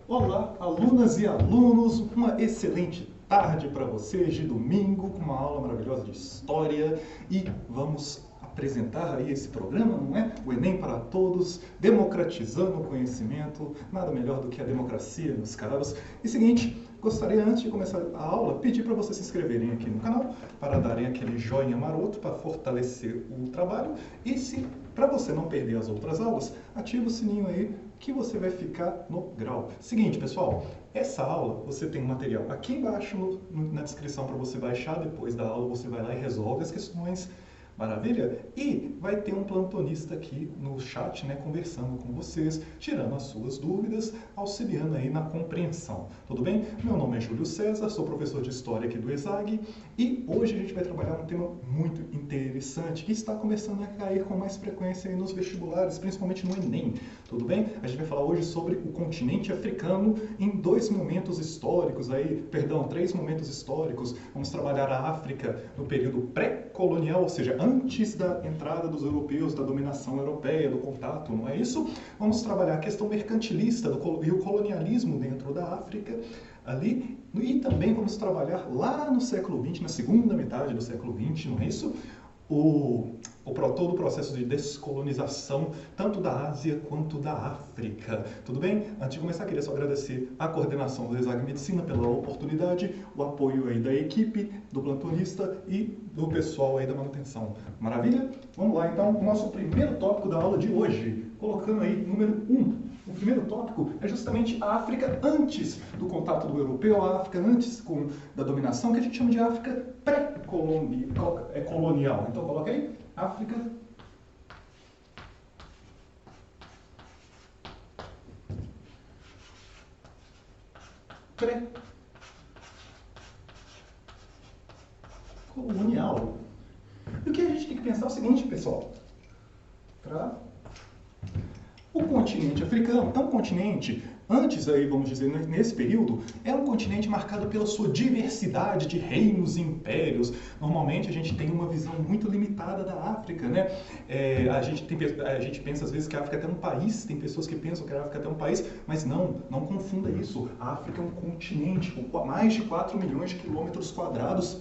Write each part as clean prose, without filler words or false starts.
Olá, alunas e alunos, uma excelente tarde para vocês de domingo, com uma aula maravilhosa de história e vamos apresentar aí esse programa, não é? O Enem para Todos, democratizando o conhecimento, nada melhor do que a democracia, meus caros. E seguinte, gostaria antes de começar a aula, pedir para vocês se inscreverem aqui no canal, para darem aquele joinha maroto para fortalecer o trabalho e se para você não perder as outras aulas, ativa o sininho aí que você vai ficar no grau. Seguinte, pessoal, essa aula você tem um material aqui embaixo na descrição para você baixar. Depois da aula você vai lá e resolve as questões. Maravilha? E vai ter um plantonista aqui no chat, né, conversando com vocês, tirando as suas dúvidas, auxiliando aí na compreensão. Tudo bem? Meu nome é Júlio César, sou professor de História aqui do ESAG e hoje a gente vai trabalhar um tema muito interessante que está começando a cair com mais frequência aí nos vestibulares, principalmente no Enem. Tudo bem? A gente vai falar hoje sobre o continente africano em três momentos históricos. Vamos trabalhar a África no período pré-colonial, ou seja, antes da entrada dos europeus, da dominação europeia, do contato, não é isso? Vamos trabalhar a questão mercantilista e o colonialismo dentro da África ali, e também vamos trabalhar lá no século XX, na segunda metade do século XX, não é isso? Todo o processo de descolonização, tanto da Ásia quanto da África. Tudo bem? Antes de começar, queria só agradecer a coordenação do ESAG Medicina pela oportunidade, o apoio aí da equipe, do plantonista e do pessoal aí da manutenção. Maravilha? Vamos lá, então, o nosso primeiro tópico da aula de hoje, colocando aí número 1. O primeiro tópico é justamente a África antes do contato do europeu, a África antes da dominação, que a gente chama de África pré-colonial. Então, coloca aí, África pré-colonial. E o que a gente tem que pensar é o seguinte, pessoal. O continente africano é um continente, antes aí, vamos dizer, nesse período, é um continente marcado pela sua diversidade de reinos e impérios. Normalmente a gente tem uma visão muito limitada da África, né? A gente pensa às vezes que a África é até um país, tem pessoas que pensam que a África é até um país, mas não confunda isso. A África é um continente com mais de 4 milhões de quilômetros quadrados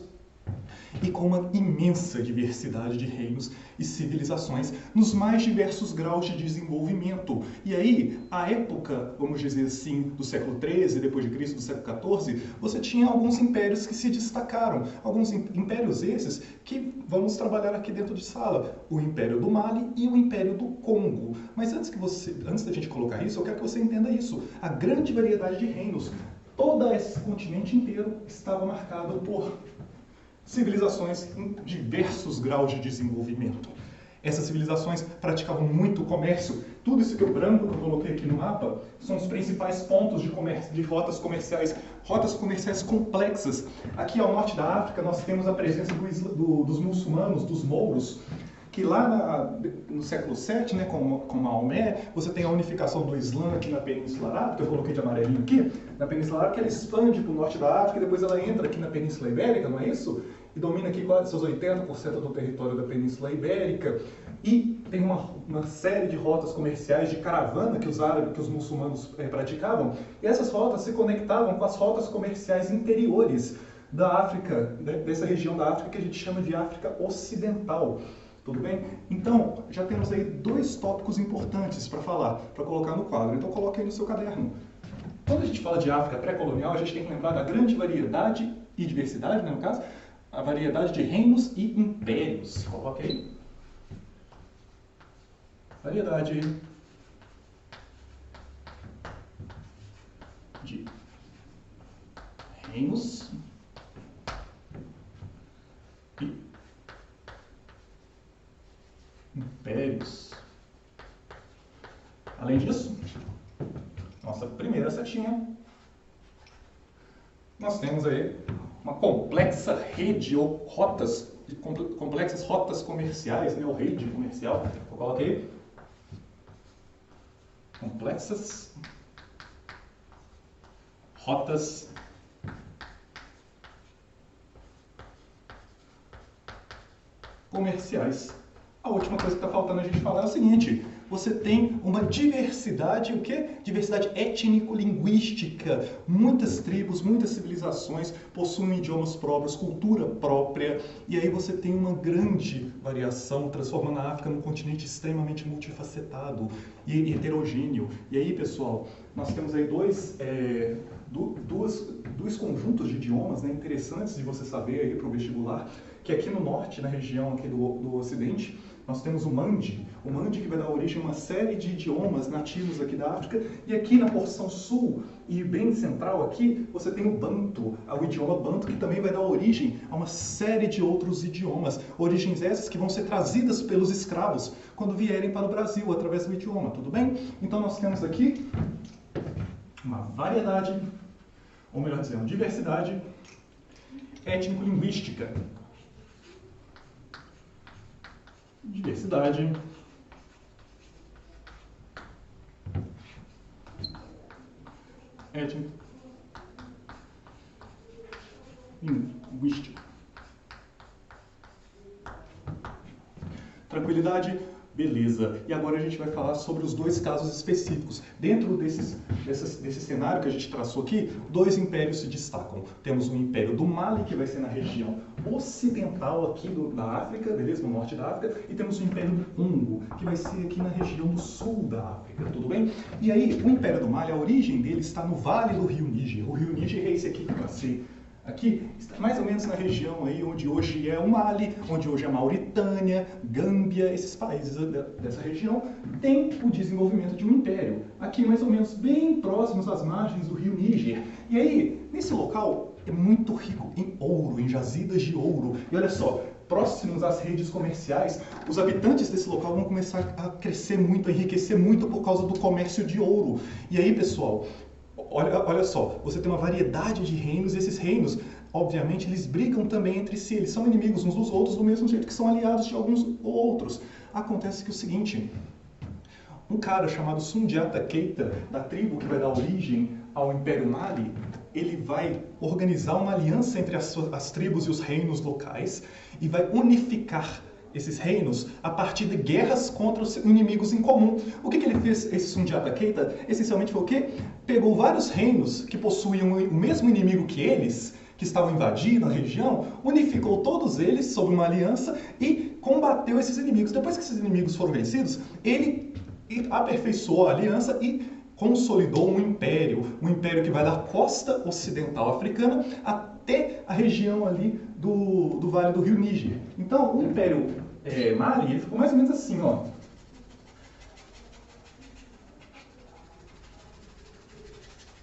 e com uma imensa diversidade de reinos e civilizações nos mais diversos graus de desenvolvimento. E aí, a época, vamos dizer assim, do século XIII, depois de Cristo, do século XIV, você tinha alguns impérios que se destacaram. Alguns impérios esses que vamos trabalhar aqui dentro de sala. O Império do Mali e o Império do Congo. Mas antes da gente colocar isso, eu quero que você entenda isso. A grande variedade de reinos. Todo esse continente inteiro estava marcado por civilizações em diversos graus de desenvolvimento. Essas civilizações praticavam muito comércio. Tudo isso que eu branco que eu coloquei aqui no mapa são os principais pontos de comércio, de rotas comerciais complexas. Aqui ao norte da África nós temos a presença dos muçulmanos, dos mouros, que lá no século VII, né, com Maomé, você tem a unificação do Islã aqui na Península Arábica, eu coloquei de amarelinho aqui, na Península Arábica ela expande para o norte da África e depois ela entra aqui na Península Ibérica, não é isso? E domina aqui quase seus 80% do território da Península Ibérica. E tem uma série de rotas comerciais de caravana que os muçulmanos praticavam, e essas rotas se conectavam com as rotas comerciais interiores da África, dessa região da África que a gente chama de África Ocidental. Tudo bem? Então, já temos aí 2 tópicos importantes para falar, para colocar no quadro. Então, coloque aí no seu caderno. Quando a gente fala de África pré-colonial, a gente tem que lembrar da grande variedade e diversidade, né, no caso, a variedade de reinos e impérios. Coloque aí. Variedade de reinos e impérios. Além disso, nossa primeira setinha, nós temos aí uma complexa rede ou complexas rotas comerciais, né, ou rede comercial. Eu coloquei complexas rotas comerciais. A última coisa que está faltando a gente falar é o seguinte: você tem uma diversidade, o quê? Diversidade étnico-linguística. Muitas tribos, muitas civilizações possuem idiomas próprios, cultura própria, e aí você tem uma grande variação, transformando a África num continente extremamente multifacetado e heterogêneo. E aí, pessoal, nós temos aí dois conjuntos de idiomas, né, interessantes de você saber aí para o vestibular, que aqui no norte, na região aqui do ocidente, nós temos o Mandi que vai dar origem a uma série de idiomas nativos aqui da África, e aqui na porção sul e bem central aqui, você tem o Banto, o idioma Banto, que também vai dar origem a uma série de outros idiomas, origens essas que vão ser trazidas pelos escravos quando vierem para o Brasil através do idioma, tudo bem? Então nós temos aqui uma variedade, ou melhor dizendo, diversidade étnico-linguística. Diversidade étnico-linguística. Tranquilidade? Beleza. E agora a gente vai falar sobre os dois casos específicos. Dentro desse cenário que a gente traçou aqui, dois impérios se destacam. Temos o Império do Mali, que vai ser na região ocidental aqui da África, beleza? No norte da África. E temos o Império do Congo, que vai ser aqui na região do sul da África, tudo bem? E aí, o Império do Mali, a origem dele está no Vale do Rio Níger. O Rio Níger é esse aqui que passei. Aqui, mais ou menos na região aí onde hoje é o Mali, onde hoje é a Mauritânia, Gâmbia, esses países dessa região, tem o desenvolvimento de um império. Aqui, mais ou menos, bem próximos às margens do rio Níger. E aí, nesse local, é muito rico em ouro, em jazidas de ouro. E olha só, próximos às redes comerciais, os habitantes desse local vão começar a crescer muito, a enriquecer muito por causa do comércio de ouro. E aí, pessoal, olha só, você tem uma variedade de reinos, e esses reinos, obviamente, eles brigam também entre si, eles são inimigos uns dos outros do mesmo jeito que são aliados de alguns outros. Acontece que é o seguinte, um cara chamado Sundiata Keita, da tribo que vai dar origem ao Império Mali, ele vai organizar uma aliança entre as tribos e os reinos locais e vai unificar esses reinos a partir de guerras contra os inimigos em comum. O que ele fez, esse Sundiata Keita? Essencialmente foi o quê? Pegou vários reinos que possuíam o mesmo inimigo que eles, que estavam invadindo a região, unificou todos eles sob uma aliança e combateu esses inimigos. Depois que esses inimigos foram vencidos, ele aperfeiçoou a aliança e consolidou um império que vai da costa ocidental africana até a região ali do Vale do Rio Níger. Então, o Império Mali, ele ficou mais ou menos assim, ó.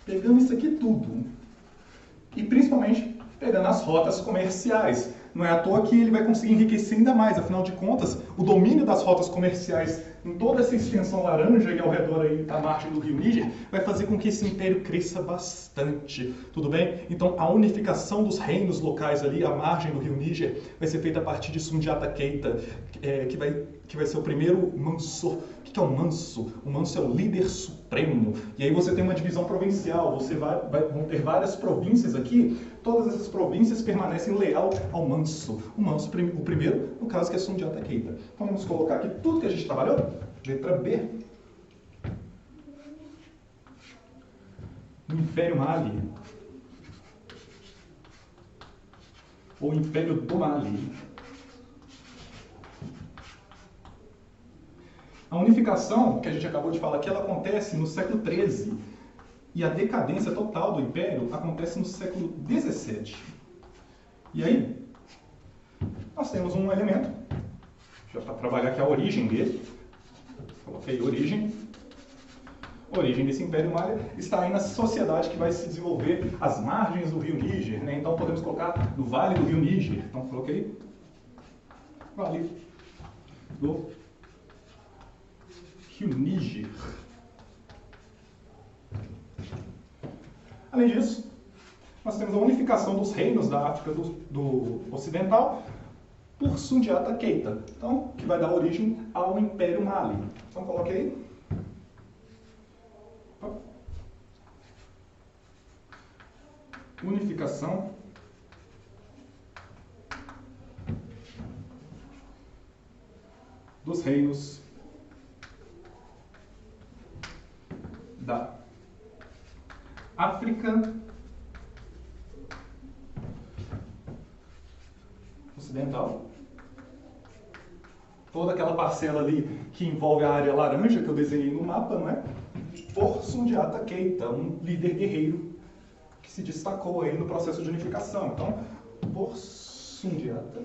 Pegando isso aqui tudo, e principalmente pegando as rotas comerciais. Não é à toa que ele vai conseguir enriquecer ainda mais, afinal de contas, o domínio das rotas comerciais em toda essa extensão laranja e ao redor aí da margem do rio Níger vai fazer com que esse império cresça bastante, tudo bem? Então a unificação dos reinos locais ali à margem do rio Níger vai ser feita a partir de Sundiata Keita, que vai ser o primeiro Mansur. O que é o Manso? O Manso é o líder supremo. E aí você tem uma divisão provincial, vão ter várias províncias aqui, todas essas províncias permanecem leal ao Manso. O Manso, o primeiro, no caso, que é Sundiata Keita. Então vamos colocar aqui tudo que a gente trabalhou. Letra B. O Império Mali. Ou Império do Mali. A unificação, que a gente acabou de falar aqui, ela acontece no século XIII. E a decadência total do Império acontece no século XVII. E aí, nós temos um elemento, já para trabalhar aqui a origem dele. Coloquei origem. A origem desse Império Mali está aí na sociedade que vai se desenvolver às margens do rio Níger, né? Então podemos colocar no Vale do Rio Níger. Então coloquei Vale do Rio Níger. Além disso, nós temos a unificação dos reinos da África do Ocidental por Sundiata Keita, então, que vai dar origem ao Império Mali. Então coloquei unificação dos reinos da África Ocidental. Toda aquela parcela ali que envolve a área laranja que eu desenhei no mapa, não é? Por Sundiata Keita, um líder guerreiro que se destacou aí no processo de unificação. Então, por Sundiata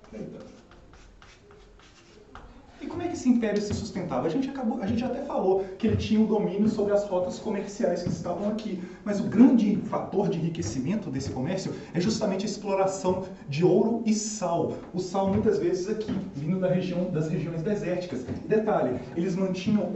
Keita. E como é que esse império se sustentava? A gente até falou que ele tinha o domínio sobre as rotas comerciais que estavam aqui, mas o grande fator de enriquecimento desse comércio é justamente a exploração de ouro e sal. O sal muitas vezes aqui, vindo das regiões desérticas. E detalhe, eles mantinham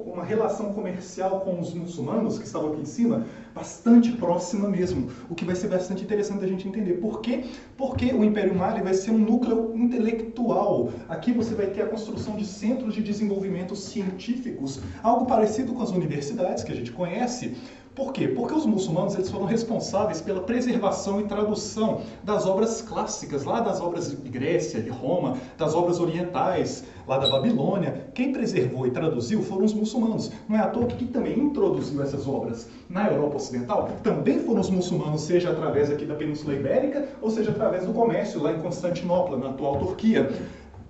uma relação comercial com os muçulmanos, que estavam aqui em cima, bastante próxima mesmo, o que vai ser bastante interessante da gente entender. Por quê? Porque o Império Mali vai ser um núcleo intelectual. Aqui você vai ter a construção de centros de desenvolvimento científicos, algo parecido com as universidades que a gente conhece. Por quê? Porque os muçulmanos eles foram responsáveis pela preservação e tradução das obras clássicas, lá das obras de Grécia, de Roma, das obras orientais, lá da Babilônia. Quem preservou e traduziu foram os muçulmanos. Não é à toa que quem também introduziu essas obras na Europa Ocidental também foram os muçulmanos, seja através aqui da Península Ibérica, ou seja através do comércio lá em Constantinopla, na atual Turquia.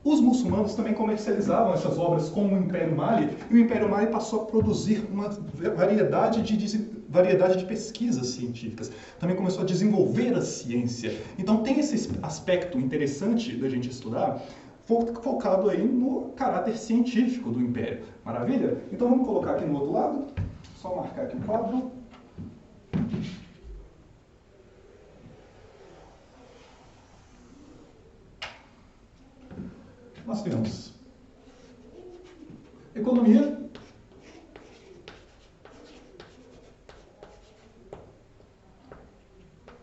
Os muçulmanos também comercializavam essas obras com o Império Mali, e o Império Mali passou a produzir uma variedade de pesquisas científicas. Também começou a desenvolver a ciência. Então tem esse aspecto interessante da gente estudar, focado aí no caráter científico do Império. Maravilha? Então vamos colocar aqui no outro lado, só marcar aqui o quadro. Nós temos economia,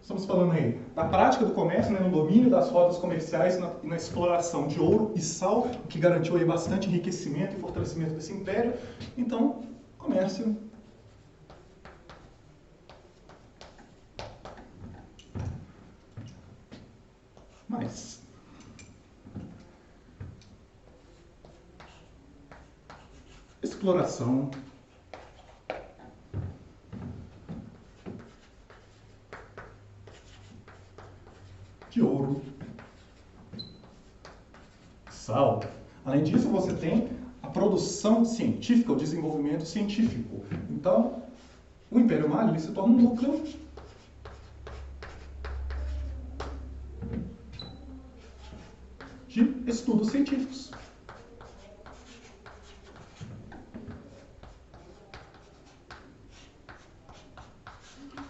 estamos falando aí da prática do comércio, né, no domínio das rotas comerciais e na exploração de ouro e sal, o que garantiu aí bastante enriquecimento e fortalecimento desse império. Então, comércio. Mais. Exploração de ouro, sal. Além disso, você tem a produção científica, o desenvolvimento científico. Então, o Império Mali ele se torna um núcleo de estudos científicos.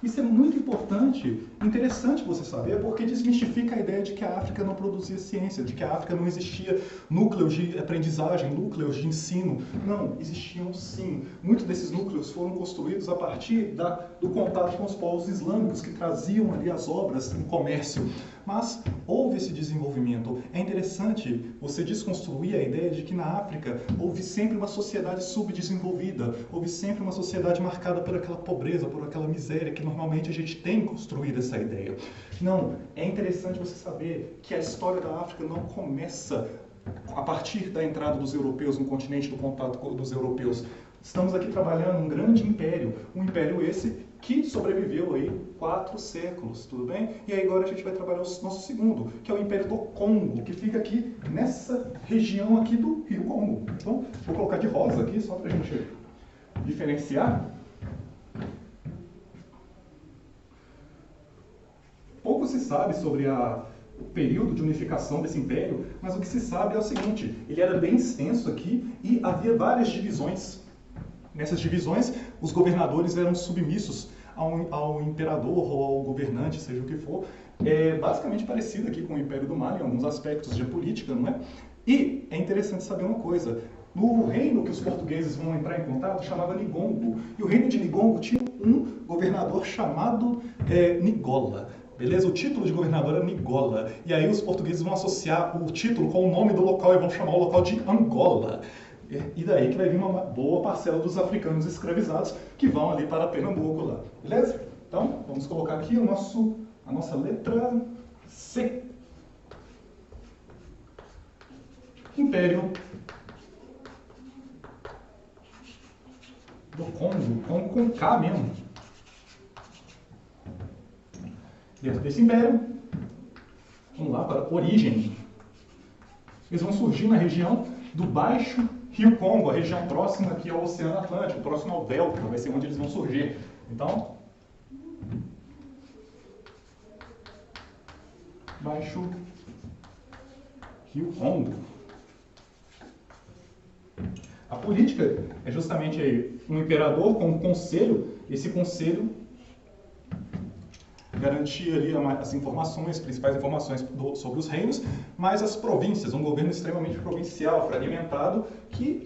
Isso é muito importante, interessante você saber, porque desmistifica a ideia de que a África não produzia ciência, de que a África não existia núcleos de aprendizagem, núcleos de ensino. Não, existiam sim. Muitos desses núcleos foram construídos a partir do contato com os povos islâmicos que traziam ali as obras em comércio. Mas houve esse desenvolvimento. É interessante você desconstruir a ideia de que na África houve sempre uma sociedade subdesenvolvida, houve sempre uma sociedade marcada por aquela pobreza, por aquela miséria que normalmente a gente tem construído essa ideia. Não, é interessante você saber que a história da África não começa a partir da entrada dos europeus no continente, do contato dos europeus. Estamos aqui trabalhando um grande império, um império esse que sobreviveu aí 4 séculos, tudo bem? E aí agora a gente vai trabalhar o nosso segundo, que é o Império do Congo, que fica aqui nessa região aqui do Rio Congo. Então, vou colocar de rosa aqui, só para a gente diferenciar. Pouco se sabe sobre o período de unificação desse império, mas o que se sabe é o seguinte, ele era bem extenso aqui e havia várias divisões. Nessas divisões, os governadores eram submissos ao imperador ou ao governante, seja o que for. É basicamente parecido aqui com o Império do Mali, em alguns aspectos de política, não é? E é interessante saber uma coisa. No reino que os portugueses vão entrar em contato, chamava Nigongo. E o reino de Nigongo tinha um governador chamado Nigola. Beleza? O título de governador era Nigola. E aí os portugueses vão associar o título com o nome do local e vão chamar o local de Angola. E daí que vai vir uma boa parcela dos africanos escravizados que vão ali para Pernambuco lá. Beleza? Então, vamos colocar aqui a nossa letra C. Império do Congo, Congo com K mesmo. Dentro desse império, vamos lá para a origem. Eles vão surgir na região do Baixo Rio Congo, a região próxima aqui ao Oceano Atlântico, próximo ao Delta, vai ser onde eles vão surgir. Então, Baixo Rio Congo. A política é justamente aí um imperador com um conselho, esse conselho garantia ali as informações, principais informações sobre os reinos, mas as províncias, um governo extremamente provincial, fragmentado, que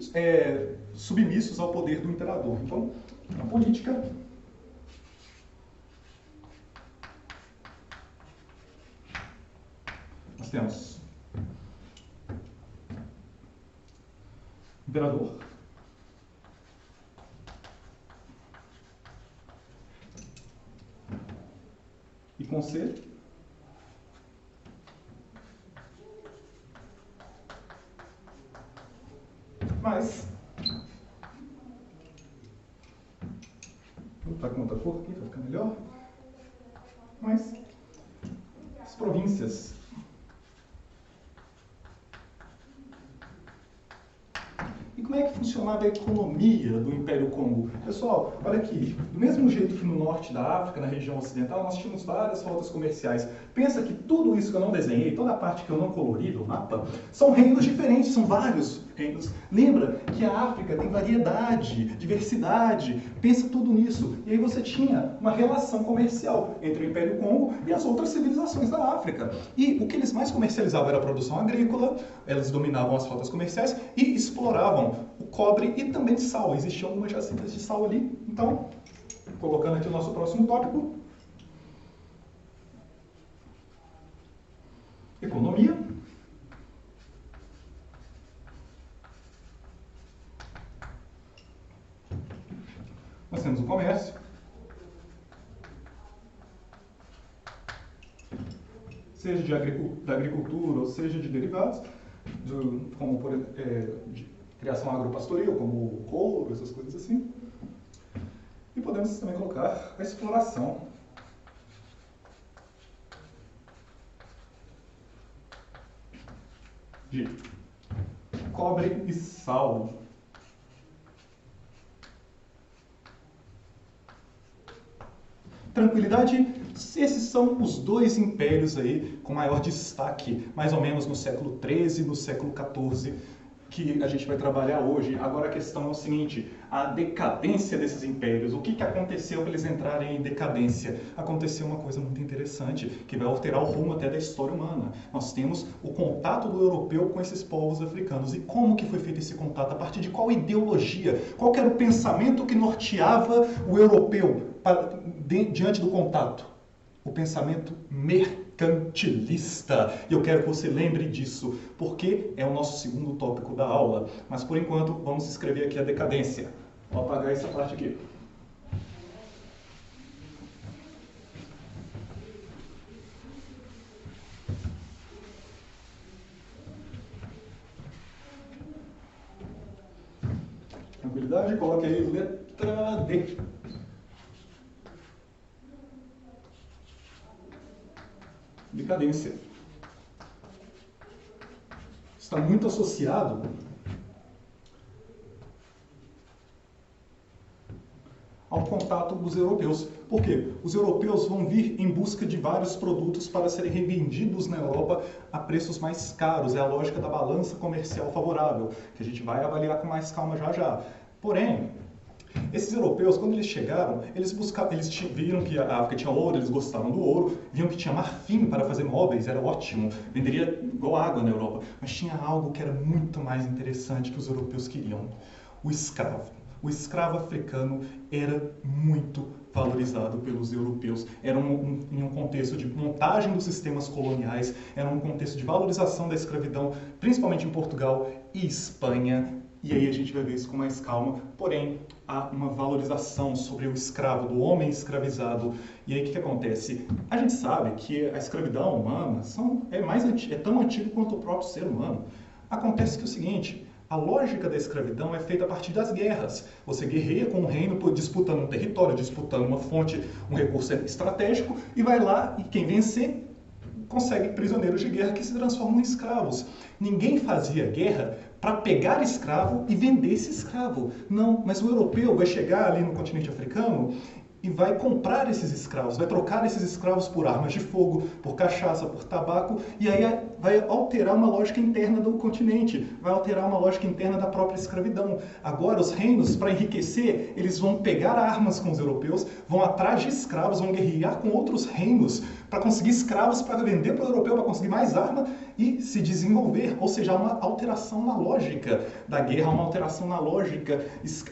submissos ao poder do imperador. Então, a política nós temos imperador, e conselho, mas vou botar com outra cor aqui para ficar melhor, mas as províncias. E como é que funcionava a economia do Império Congo? Pessoal, olha aqui, do mesmo jeito que no norte da África, na região ocidental, nós tínhamos várias rotas comerciais. Pensa que tudo isso que eu não desenhei, toda a parte que eu não colori do mapa, são reinos diferentes, são vários reinos. Lembra que a África tem variedade, diversidade, pensa tudo nisso. E aí você tinha uma relação comercial entre o Império Congo e as outras civilizações da África. E o que eles mais comercializavam era a produção agrícola, eles dominavam as rotas comerciais e exploravam o cobre e também sal. Existiam algumas jacidas de sal ali. Então, colocando aqui o nosso próximo tópico. Economia. Nós temos o comércio. Seja da agricultura ou seja de derivados, como por de criação agropastoril, como couro, essas coisas assim. E podemos também colocar a exploração. De cobre e sal. Tranquilidade, esses são os dois impérios aí com maior destaque, mais ou menos no século XIII e no século XIV, que a gente vai trabalhar hoje. Agora a questão é o seguinte, a decadência desses impérios, o que aconteceu para eles entrarem em decadência? Aconteceu uma coisa muito interessante, que vai alterar o rumo até da história humana. Nós temos o contato do europeu com esses povos africanos. E como que foi feito esse contato? A partir de qual ideologia? Qual que era o pensamento que norteava o europeu diante do contato? O pensamento mercantilista. E eu quero que você lembre disso, porque é o nosso segundo tópico da aula. Mas, por enquanto, vamos escrever aqui a decadência. Vou apagar essa parte aqui. Tranquilidade, coloque aí letra D. Decadência. Está muito associado ao contato dos europeus. Por quê? Os europeus vão vir em busca de vários produtos para serem revendidos na Europa a preços mais caros. É a lógica da balança comercial favorável, que a gente vai avaliar com mais calma já já. Porém, esses europeus, quando eles chegaram, eles viram que a África tinha ouro, eles gostavam do ouro, viam que tinha marfim para fazer móveis, era ótimo, venderia igual água na Europa. Mas tinha algo que era muito mais interessante que os europeus queriam: o escravo. O escravo africano era muito valorizado pelos europeus. Era em um contexto de montagem dos sistemas coloniais, era um contexto de valorização da escravidão, principalmente em Portugal e Espanha. E aí a gente vai ver isso com mais calma. Porém, há uma valorização sobre o escravo, do homem escravizado. E aí o que acontece? A gente sabe que a escravidão humana é tão antiga quanto o próprio ser humano. Acontece que é o seguinte: A lógica da escravidão é feita a partir das guerras. Você guerreia com um reino disputando um território, disputando uma fonte, um recurso estratégico, e vai lá e quem vencer consegue prisioneiros de guerra que se transformam em escravos. Ninguém fazia guerra para pegar escravo e vender esse escravo. Não, mas o europeu vai chegar ali no continente africano e vai comprar esses escravos, vai trocar esses escravos por armas de fogo, por cachaça, por tabaco, e aí vai alterar uma lógica interna do continente, vai alterar uma lógica interna da própria escravidão. Agora, os reinos, para enriquecer, eles vão pegar armas com os europeus, vão atrás de escravos, vão guerrear com outros reinos para conseguir escravos, para vender para o europeu, para conseguir mais arma e se desenvolver. Ou seja, há uma alteração na lógica da guerra, uma alteração na lógica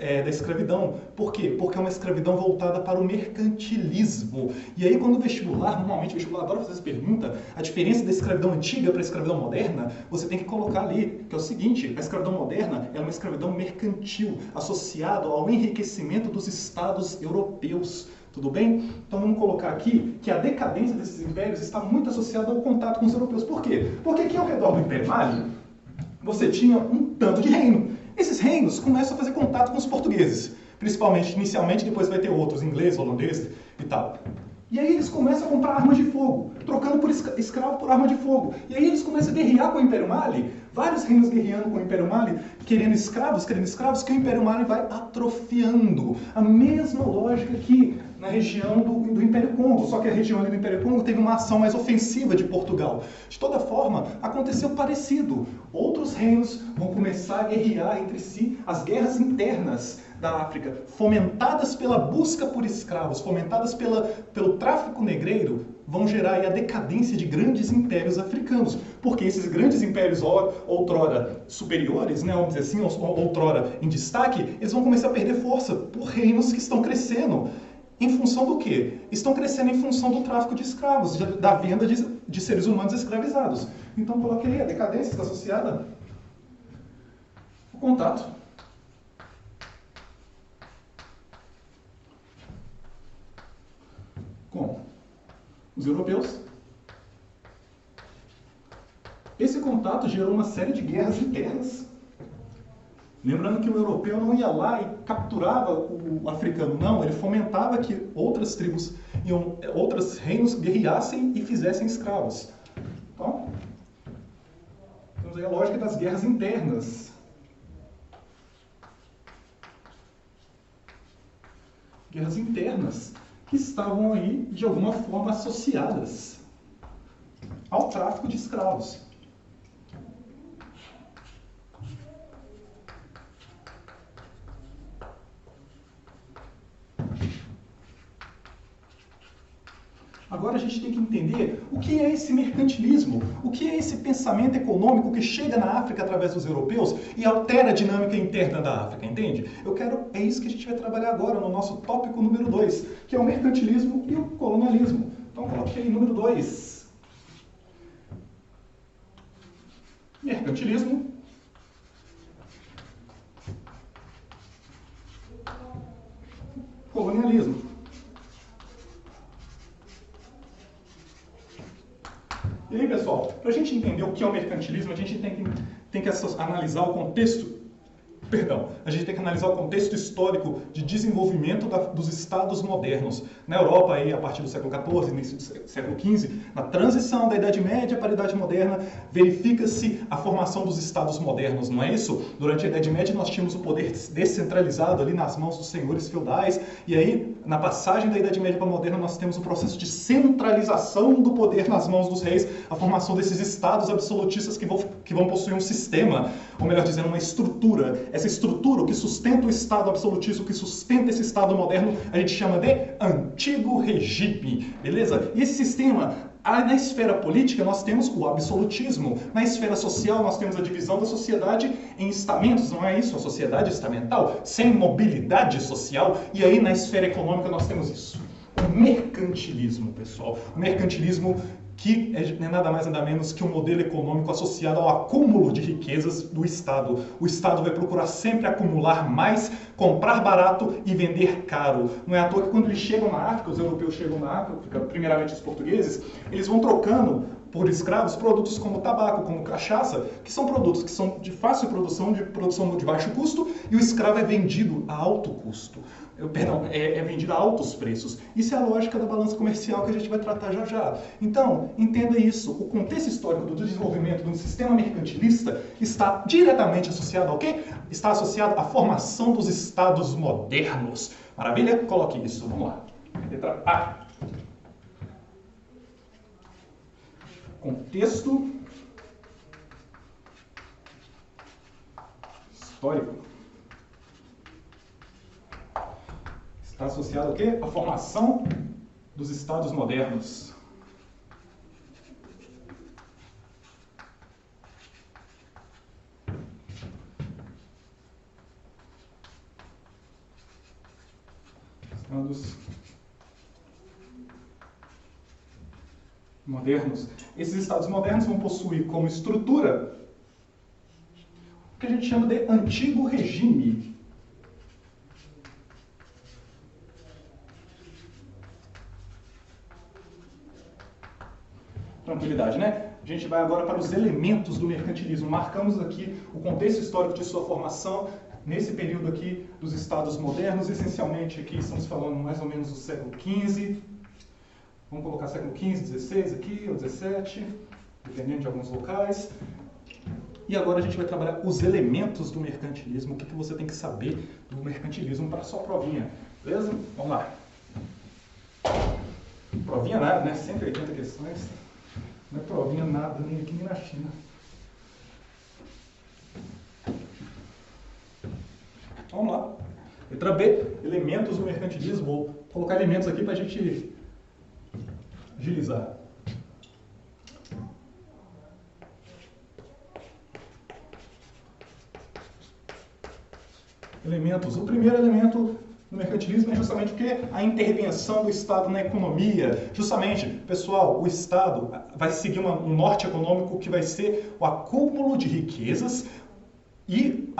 da escravidão. Por quê? Porque é uma escravidão voltada para o mercantilismo. E aí, quando normalmente o vestibular adora fazer essa pergunta, a diferença da escravidão antiga para a escravidão moderna, você tem que colocar ali, que é o seguinte: a escravidão moderna é uma escravidão mercantil, associada ao enriquecimento dos estados europeus. Tudo bem? Então vamos colocar aqui que a decadência desses impérios está muito associada ao contato com os europeus. Por quê? Porque aqui ao redor do Império Mali, você tinha um tanto de reino. Esses reinos começam a fazer contato com os portugueses, principalmente, inicialmente, depois vai ter outros, ingleses, holandeses e tal. E aí eles começam a comprar armas de fogo, trocando por escravo por arma de fogo. E aí eles começam a guerrear com o Império Mali, vários reinos guerreando com o Império Mali, querendo escravos, que o Império Mali vai atrofiando. A mesma lógica que na região do Império Congo, só que a região ali do Império Congo teve uma ação mais ofensiva de Portugal. De toda forma, aconteceu parecido. Outros reinos vão começar a guerrear entre si, as guerras internas da África, fomentadas pela busca por escravos, fomentadas pelo tráfico negreiro, vão gerar aí a decadência de grandes impérios africanos. Porque esses grandes impérios, outrora superiores, né, vamos dizer assim, outrora em destaque, eles vão começar a perder força por reinos que estão crescendo. Em função do quê? Estão crescendo em função do tráfico de escravos, da venda de seres humanos escravizados. Então, coloquei aí, a decadência está associada ao contato com os europeus. Esse contato gerou uma série de guerras internas. Lembrando que o europeu não ia lá e capturava o africano, não, ele fomentava que outras tribos, outros reinos guerreassem e fizessem escravos. Então, temos aí a lógica das guerras internas. Guerras internas que estavam aí, de alguma forma, associadas ao tráfico de escravos. Agora a gente tem que entender o que é esse mercantilismo, o que é esse pensamento econômico que chega na África através dos europeus e altera a dinâmica interna da África, entende? É isso que a gente vai trabalhar agora no nosso tópico número 2, que é o mercantilismo e o colonialismo. Então coloquei aí número 2. Mercantilismo colonialismo. E aí, pessoal, para a gente entender o que é o mercantilismo, a gente tem que analisar o contexto. A gente tem que analisar o contexto histórico de desenvolvimento dos estados modernos. Na Europa, aí, a partir do século XIV, início do século XV, na transição da Idade Média para a Idade Moderna, verifica-se a formação dos estados modernos, não é isso? Durante a Idade Média, nós tínhamos o poder descentralizado ali nas mãos dos senhores feudais, e aí, na passagem da Idade Média para a Moderna, nós temos o processo de centralização do poder nas mãos dos reis, a formação desses estados absolutistas que vão possuir um sistema, ou melhor dizendo, uma estrutura. Essa estrutura, o que sustenta o Estado absolutista, o que sustenta esse Estado moderno, a gente chama de antigo regime, beleza? E esse sistema, na esfera política, nós temos o absolutismo. Na esfera social, nós temos a divisão da sociedade em estamentos, não é isso? A sociedade estamental, sem mobilidade social. E aí, na esfera econômica, nós temos isso. O mercantilismo, pessoal. O mercantilismo que é nada mais nada menos que um modelo econômico associado ao acúmulo de riquezas do Estado. O Estado vai procurar sempre acumular mais, comprar barato e vender caro. Não é à toa que quando eles chegam na África, os europeus chegam na África, primeiramente os portugueses, eles vão trocando por escravos produtos como tabaco, como cachaça, que são produtos que são de fácil produção de baixo custo, e o escravo é vendido a alto custo. Perdão, é vendido a altos preços. Isso é a lógica da balança comercial que a gente vai tratar já já. Então, entenda isso. O contexto histórico do desenvolvimento de um sistema mercantilista está diretamente associado ao quê? Está associado à formação dos estados modernos. Maravilha? Coloque isso. Vamos lá. Letra A. Contexto histórico está associado ao quê? À formação dos estados modernos. Estados modernos. Esses estados modernos vão possuir como estrutura o que a gente chama de antigo regime. Tranquilidade, né? A gente vai agora para os elementos do mercantilismo. Marcamos aqui o contexto histórico de sua formação nesse período aqui dos estados modernos. Essencialmente aqui estamos falando mais ou menos do século XV. Vamos colocar século XV, XVI aqui, ou XVII, dependendo de alguns locais. E agora a gente vai trabalhar os elementos do mercantilismo, o que você tem que saber do mercantilismo para a sua provinha. Beleza? Vamos lá. Provinha nada, né? 180 questões. Não é provinha nada, nem aqui nem na China. Vamos lá. Letra B, elementos do mercantilismo. Vou colocar elementos aqui para a gente agilizar. Elementos. O primeiro elemento do mercantilismo é justamente o quê? A intervenção do Estado na economia. Justamente, pessoal, o Estado vai seguir um norte econômico que vai ser o acúmulo de riquezas e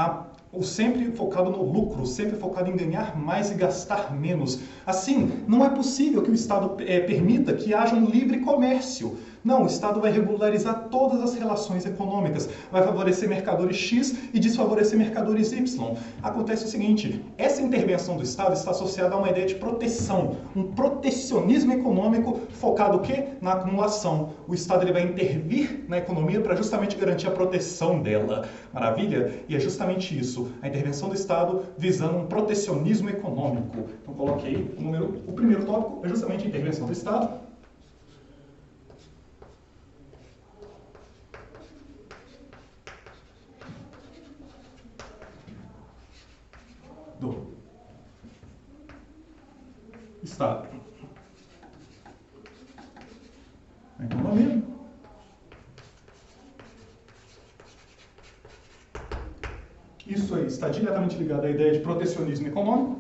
o sempre focado no lucro, sempre focado em ganhar mais e gastar menos. Assim, não é possível que o Estado permita que haja um livre comércio. Não, o Estado vai regularizar todas as relações econômicas, vai favorecer mercadores X e desfavorecer mercadores Y. Acontece o seguinte, essa intervenção do Estado está associada a uma ideia de proteção, um protecionismo econômico focado o quê? Na acumulação. O Estado ele vai intervir na economia para justamente garantir a proteção dela. Maravilha? E é justamente isso, a intervenção do Estado visando um protecionismo econômico. Então coloque aí o primeiro tópico é justamente a intervenção do Estado. Do Estado. A economia. Isso aí está diretamente ligado à ideia de protecionismo econômico.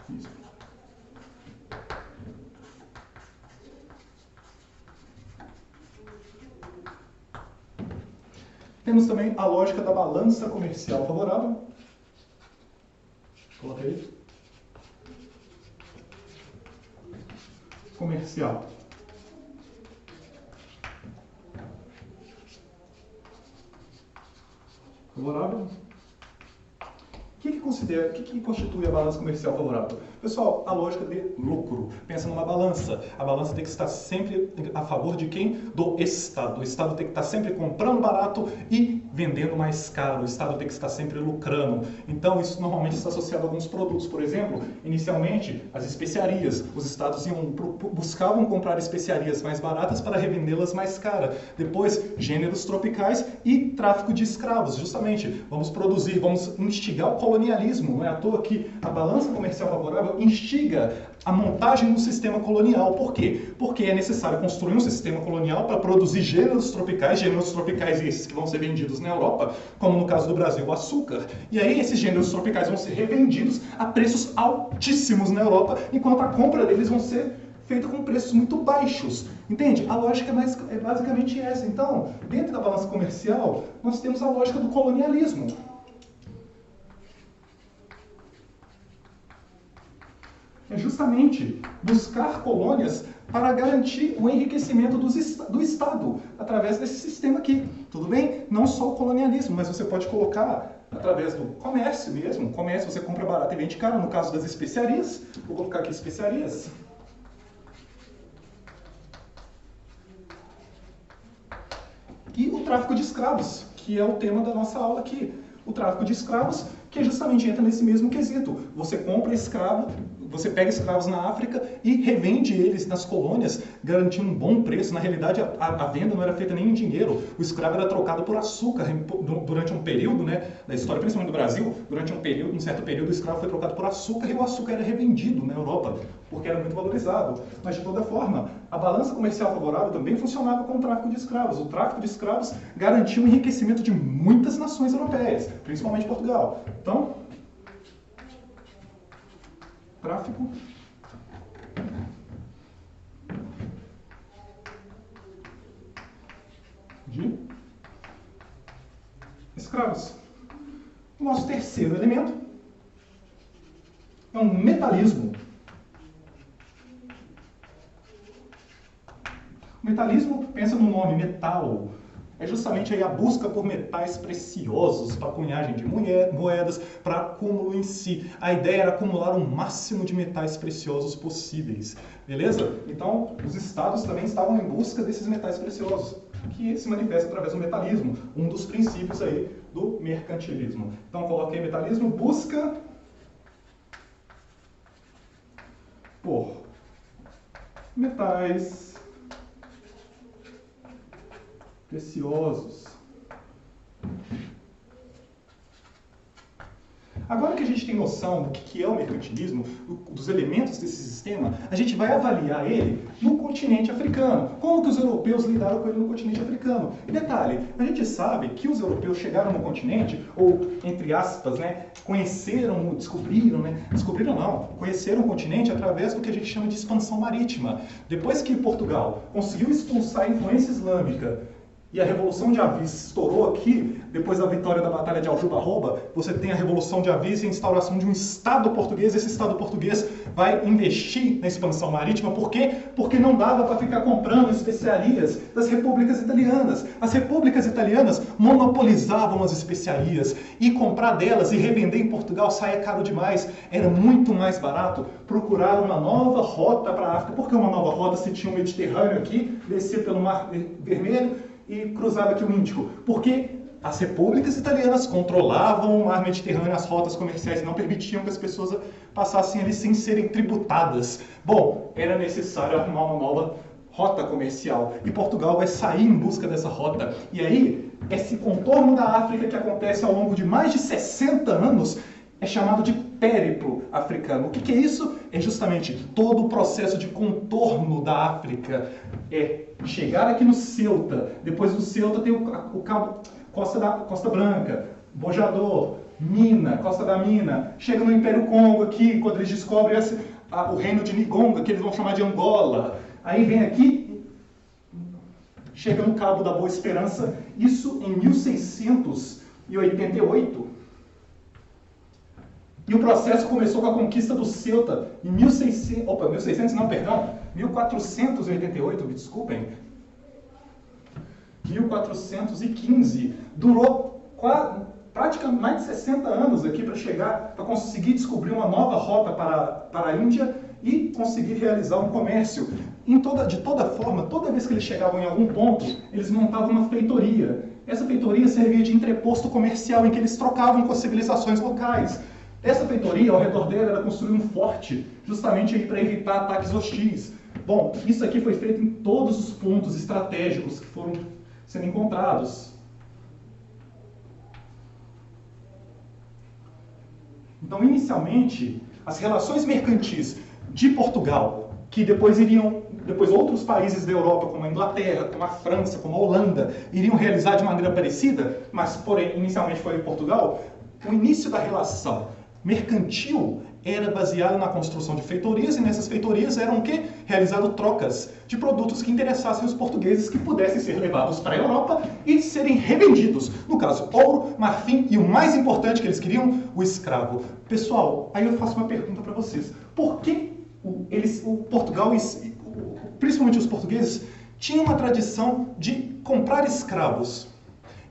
Isso. Temos também a lógica da balança comercial favorável. Coloca aí. Comercial. Favorável. O que constitui a balança comercial favorável? Pessoal, a lógica de lucro. Pensa numa balança. A balança tem que estar sempre a favor de quem? Do Estado. O Estado tem que estar sempre comprando barato e vendendo mais caro. O Estado tem que estar sempre lucrando. Então, isso normalmente está associado a alguns produtos. Por exemplo, inicialmente, as especiarias. Os Estados buscavam comprar especiarias mais baratas para revendê-las mais caras. Depois, gêneros tropicais e tráfico de escravos. Justamente, vamos instigar o colonialismo. Não é à toa que a balança comercial favorável instiga a montagem do sistema colonial. Por quê? Porque é necessário construir um sistema colonial para produzir gêneros tropicais esses que vão ser vendidos na Europa, como no caso do Brasil, o açúcar. E aí esses gêneros tropicais vão ser revendidos a preços altíssimos na Europa, enquanto a compra deles vão ser feita com preços muito baixos. Entende? A lógica é basicamente essa. Então, dentro da balança comercial, nós temos a lógica do colonialismo. é justamente buscar colônias para garantir o enriquecimento do Estado, através desse sistema aqui, tudo bem? Não só o colonialismo, mas você pode colocar através do comércio mesmo. Comércio, você compra barato e vende caro, no caso das especiarias. Vou colocar aqui especiarias. E o tráfico de escravos, que é o tema da nossa aula aqui. O tráfico de escravos, que justamente entra nesse mesmo quesito. Você compra escravo, você pega escravos na África e revende eles nas colônias, garantindo um bom preço. Na realidade, a venda não era feita nem em dinheiro. O escravo era trocado por açúcar durante um período, né, da história, principalmente do Brasil. Durante um certo período, o escravo foi trocado por açúcar e o açúcar era revendido na Europa, porque era muito valorizado. Mas, de toda forma, a balança comercial favorável também funcionava com o tráfico de escravos. O tráfico de escravos garantiu o enriquecimento de muitas nações europeias, principalmente Portugal. Então, tráfico de escravos. O nosso terceiro elemento é um metalismo. O metalismo, pensa no nome, metal. É justamente aí a busca por metais preciosos para cunhagem de moedas, para acúmulo em si. A ideia era acumular o máximo de metais preciosos possíveis. Beleza? Então, os estados também estavam em busca desses metais preciosos, que se manifesta através do metalismo, um dos princípios aí do mercantilismo. Então, coloquei metalismo, busca por metais preciosos. Agora que a gente tem noção do que é o mercantilismo, dos elementos desse sistema, a gente vai avaliar ele no continente africano. Como que os europeus lidaram com ele no continente africano? E detalhe, a gente sabe que os europeus chegaram no continente, ou, entre aspas, né, conheceram o continente através do que a gente chama de expansão marítima. Depois que Portugal conseguiu expulsar a influência islâmica e a Revolução de Avis estourou aqui, depois da vitória da Batalha de Aljubarroba, você tem a Revolução de Avis e a instauração de um Estado português. Esse Estado português vai investir na expansão marítima. Por quê? Porque não dava para ficar comprando especiarias das repúblicas italianas. As repúblicas italianas monopolizavam as especiarias e comprar delas e revender em Portugal saía caro demais. Era muito mais barato procurar uma nova rota para a África. Por que uma nova rota se tinha o Mediterrâneo aqui, descia pelo Mar Vermelho e cruzava aqui o Índico? Porque as repúblicas italianas controlavam o mar Mediterrâneo, as rotas comerciais não permitiam que as pessoas passassem ali sem serem tributadas. Bom, era necessário arrumar uma nova rota comercial e Portugal vai sair em busca dessa rota. E aí, esse contorno da África que acontece ao longo de mais de 60 anos é chamado de périplo africano. O que é isso? É justamente todo o processo de contorno da África. É chegar aqui no Ceuta, depois do Ceuta tem o cabo Costa Branca, Bojador, Mina, Costa da Mina, chega no Império Congo aqui, quando eles descobrem o reino de Nigonga, que eles vão chamar de Angola. Aí vem aqui, chega no Cabo da Boa Esperança, isso em 1688. E o processo começou com a conquista do Ceuta em 1488, me desculpem. 1415. Durou praticamente mais de 60 anos aqui para chegar, para conseguir descobrir uma nova rota para a Índia e conseguir realizar um comércio. De toda forma, toda vez que eles chegavam em algum ponto, eles montavam uma feitoria. Essa feitoria servia de entreposto comercial em que eles trocavam com as civilizações locais. Essa feitoria, ao redor dela, era construir um forte, justamente para evitar ataques hostis. Bom, isso aqui foi feito em todos os pontos estratégicos que foram sendo encontrados. Então, inicialmente, as relações mercantis de Portugal, que depois outros países da Europa, como a Inglaterra, como a França, como a Holanda, iriam realizar de maneira parecida, mas, porém, inicialmente foi em Portugal, o início da relação mercantil era baseado na construção de feitorias, e nessas feitorias eram o quê? Realizado trocas de produtos que interessassem os portugueses, que pudessem ser levados para a Europa e serem revendidos. No caso, ouro, marfim e o mais importante que eles queriam, o escravo. Pessoal, aí eu faço uma pergunta para vocês. Por que o Portugal, principalmente os portugueses, tinham uma tradição de comprar escravos.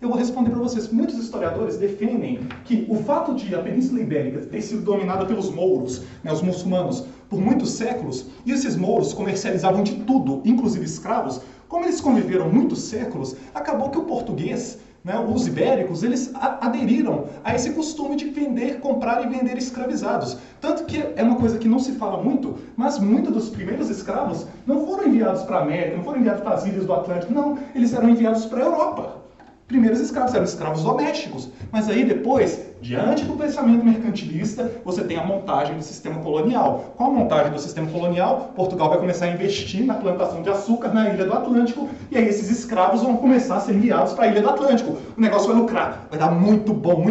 Eu vou responder para vocês. Muitos historiadores defendem que o fato de a Península Ibérica ter sido dominada pelos mouros, né, os muçulmanos, por muitos séculos, e esses mouros comercializavam de tudo, inclusive escravos, como eles conviveram muitos séculos, acabou que o português, né, os ibéricos, eles aderiram a esse costume de vender, comprar e vender escravizados. Tanto que é uma coisa que não se fala muito, mas muitos dos primeiros escravos não foram enviados para a América, não foram enviados para as ilhas do Atlântico, não, eles eram enviados para a Europa. Primeiros escravos eram escravos domésticos, mas aí depois, diante do pensamento mercantilista, você tem a montagem do sistema colonial. Com a montagem do sistema colonial, Portugal vai começar a investir na plantação de açúcar na ilha do Atlântico, e aí esses escravos vão começar a ser enviados para a ilha do Atlântico. O negócio vai lucrar, vai dar muito bom,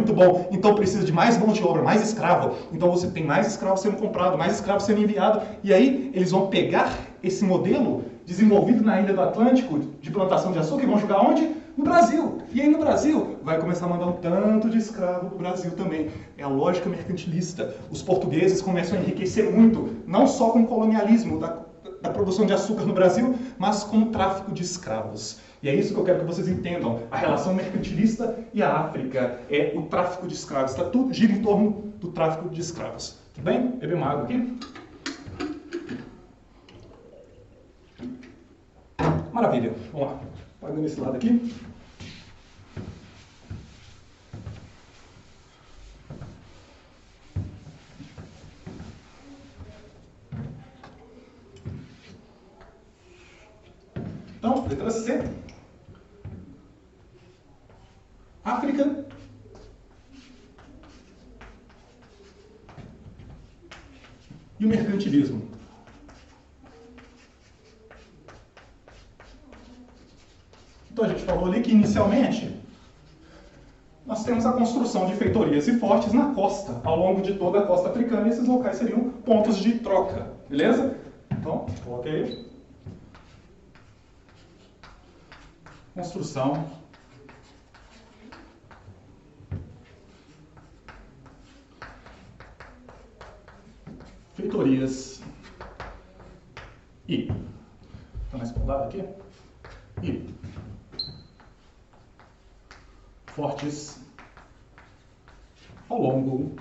então precisa de mais mão de obra, mais escravo. Então você tem mais escravos sendo comprado, mais escravos sendo enviado, e aí eles vão pegar esse modelo desenvolvido na ilha do Atlântico de plantação de açúcar e vão jogar onde? No Brasil. E aí no Brasil vai começar a mandar um tanto de escravo para o Brasil também. É a lógica mercantilista. Os portugueses começam a enriquecer muito, não só com o colonialismo da produção de açúcar no Brasil, mas com o tráfico de escravos. E é isso que eu quero que vocês entendam. A relação mercantilista e a África é o tráfico de escravos. Tá? Tudo gira em torno do tráfico de escravos. Tudo bem? Beber uma água aqui. Maravilha. Vamos lá. Pagando esse lado aqui. Então, letra C. África. E o mercantilismo. Então a gente falou ali que inicialmente nós temos a construção de feitorias e fortes na costa, ao longo de toda a costa africana, e esses locais seriam pontos de troca, beleza? Então, coloquei. Construção feitorias e tá mais pro lado aqui e fortes ao longo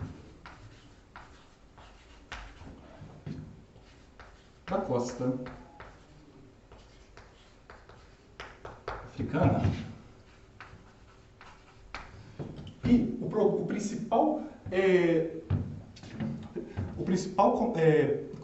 da costa africana. E o principal,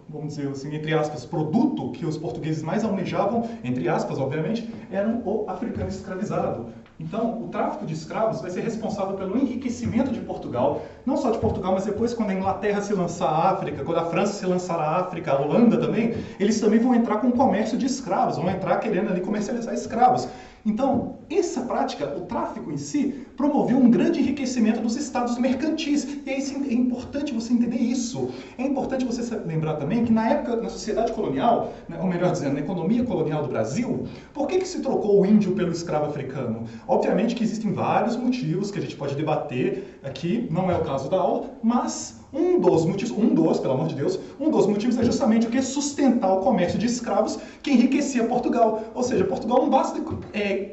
vamos dizer assim, entre aspas, produto que os portugueses mais almejavam, entre aspas, obviamente, era o africano escravizado. Então, o tráfico de escravos vai ser responsável pelo enriquecimento de Portugal, não só de Portugal, mas depois quando a Inglaterra se lançar à África, quando a França se lançar à África, a Holanda também, eles também vão entrar com o comércio de escravos, vão entrar querendo ali comercializar escravos. Então, essa prática, o tráfico em si, promoveu um grande enriquecimento dos estados mercantis. E aí é importante você entender isso. É importante você lembrar também que na época, na sociedade colonial, né, ou melhor dizendo, na economia colonial do Brasil, por que se trocou o índio pelo escravo africano? Obviamente que existem vários motivos que a gente pode debater aqui, não é o caso da aula, mas um dos motivos é justamente o que? Sustentar o comércio de escravos que enriquecia Portugal. Ou seja, Portugal não basta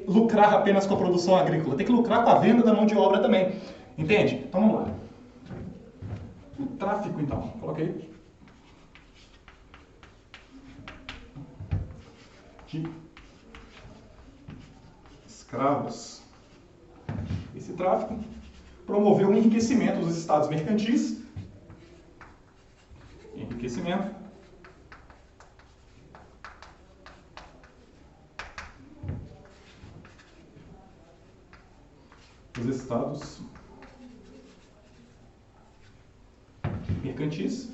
lucrar apenas com a produção agrícola, tem que lucrar com a venda da mão de obra também. Entende? Então vamos lá. O tráfico, então. Coloquei. De escravos. Esse tráfico promoveu o enriquecimento dos estados mercantis. Enriquecimento dos estados mercantis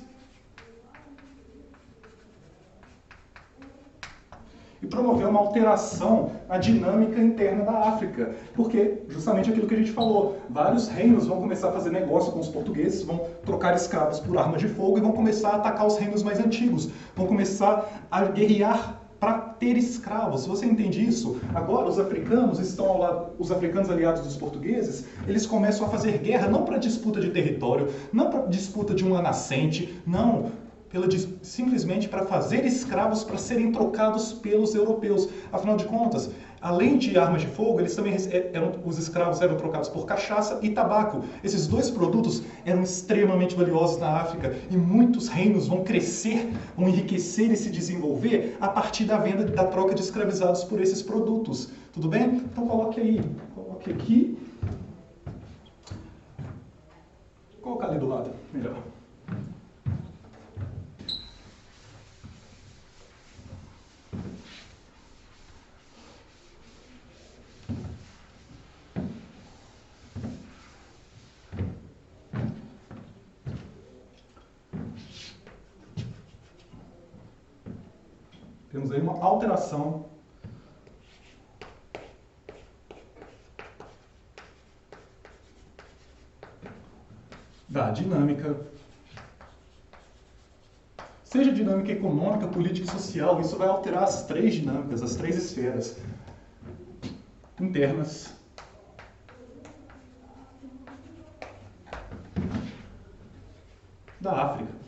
e promoveu uma alteração na dinâmica interna da África, porque justamente aquilo que a gente falou, vários reinos vão começar a fazer negócio com os portugueses, vão trocar escravos por armas de fogo e vão começar a atacar os reinos mais antigos, vão começar a guerrear para ter escravos. Se você entende isso, agora os africanos estão ao lado, os africanos aliados dos portugueses, eles começam a fazer guerra não para disputa de território, não para disputa de uma nascente, não. simplesmente para fazer escravos para serem trocados pelos europeus. Afinal de contas, além de armas de fogo, eles também os escravos eram trocados por cachaça e tabaco. Esses dois produtos eram extremamente valiosos na África e muitos reinos vão crescer, vão enriquecer e se desenvolver a partir da venda, da troca de escravizados por esses produtos. Tudo bem? Então coloque aqui. Vou colocar ali do lado, melhor. Temos aí uma alteração da dinâmica, seja dinâmica econômica, política e social. Isso vai alterar as três dinâmicas, as três esferas internas da África.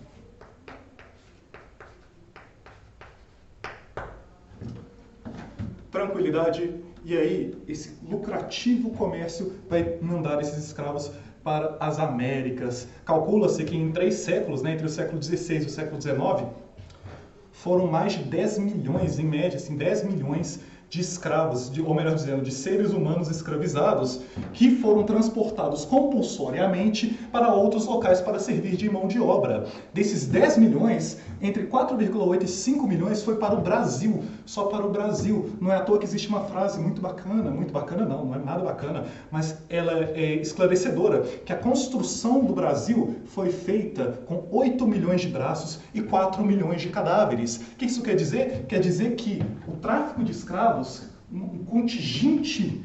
Tranquilidade, e aí esse lucrativo comércio vai mandar esses escravos para as Américas. Calcula-se que em 3 séculos, entre o século XVI e o século XIX, foram mais de 10 milhões, em média, assim, 10 milhões de escravos, ou melhor dizendo, de seres humanos escravizados, que foram transportados compulsoriamente para outros locais para servir de mão de obra. Desses 10 milhões, entre 4,8 e 5 milhões foi para o Brasil, só para o Brasil. Não é à toa que existe uma frase muito bacana não é nada bacana, mas ela é esclarecedora, que a construção do Brasil foi feita com 8 milhões de braços e 4 milhões de cadáveres. O que isso quer dizer? Quer dizer que o tráfico de escravos, um contingente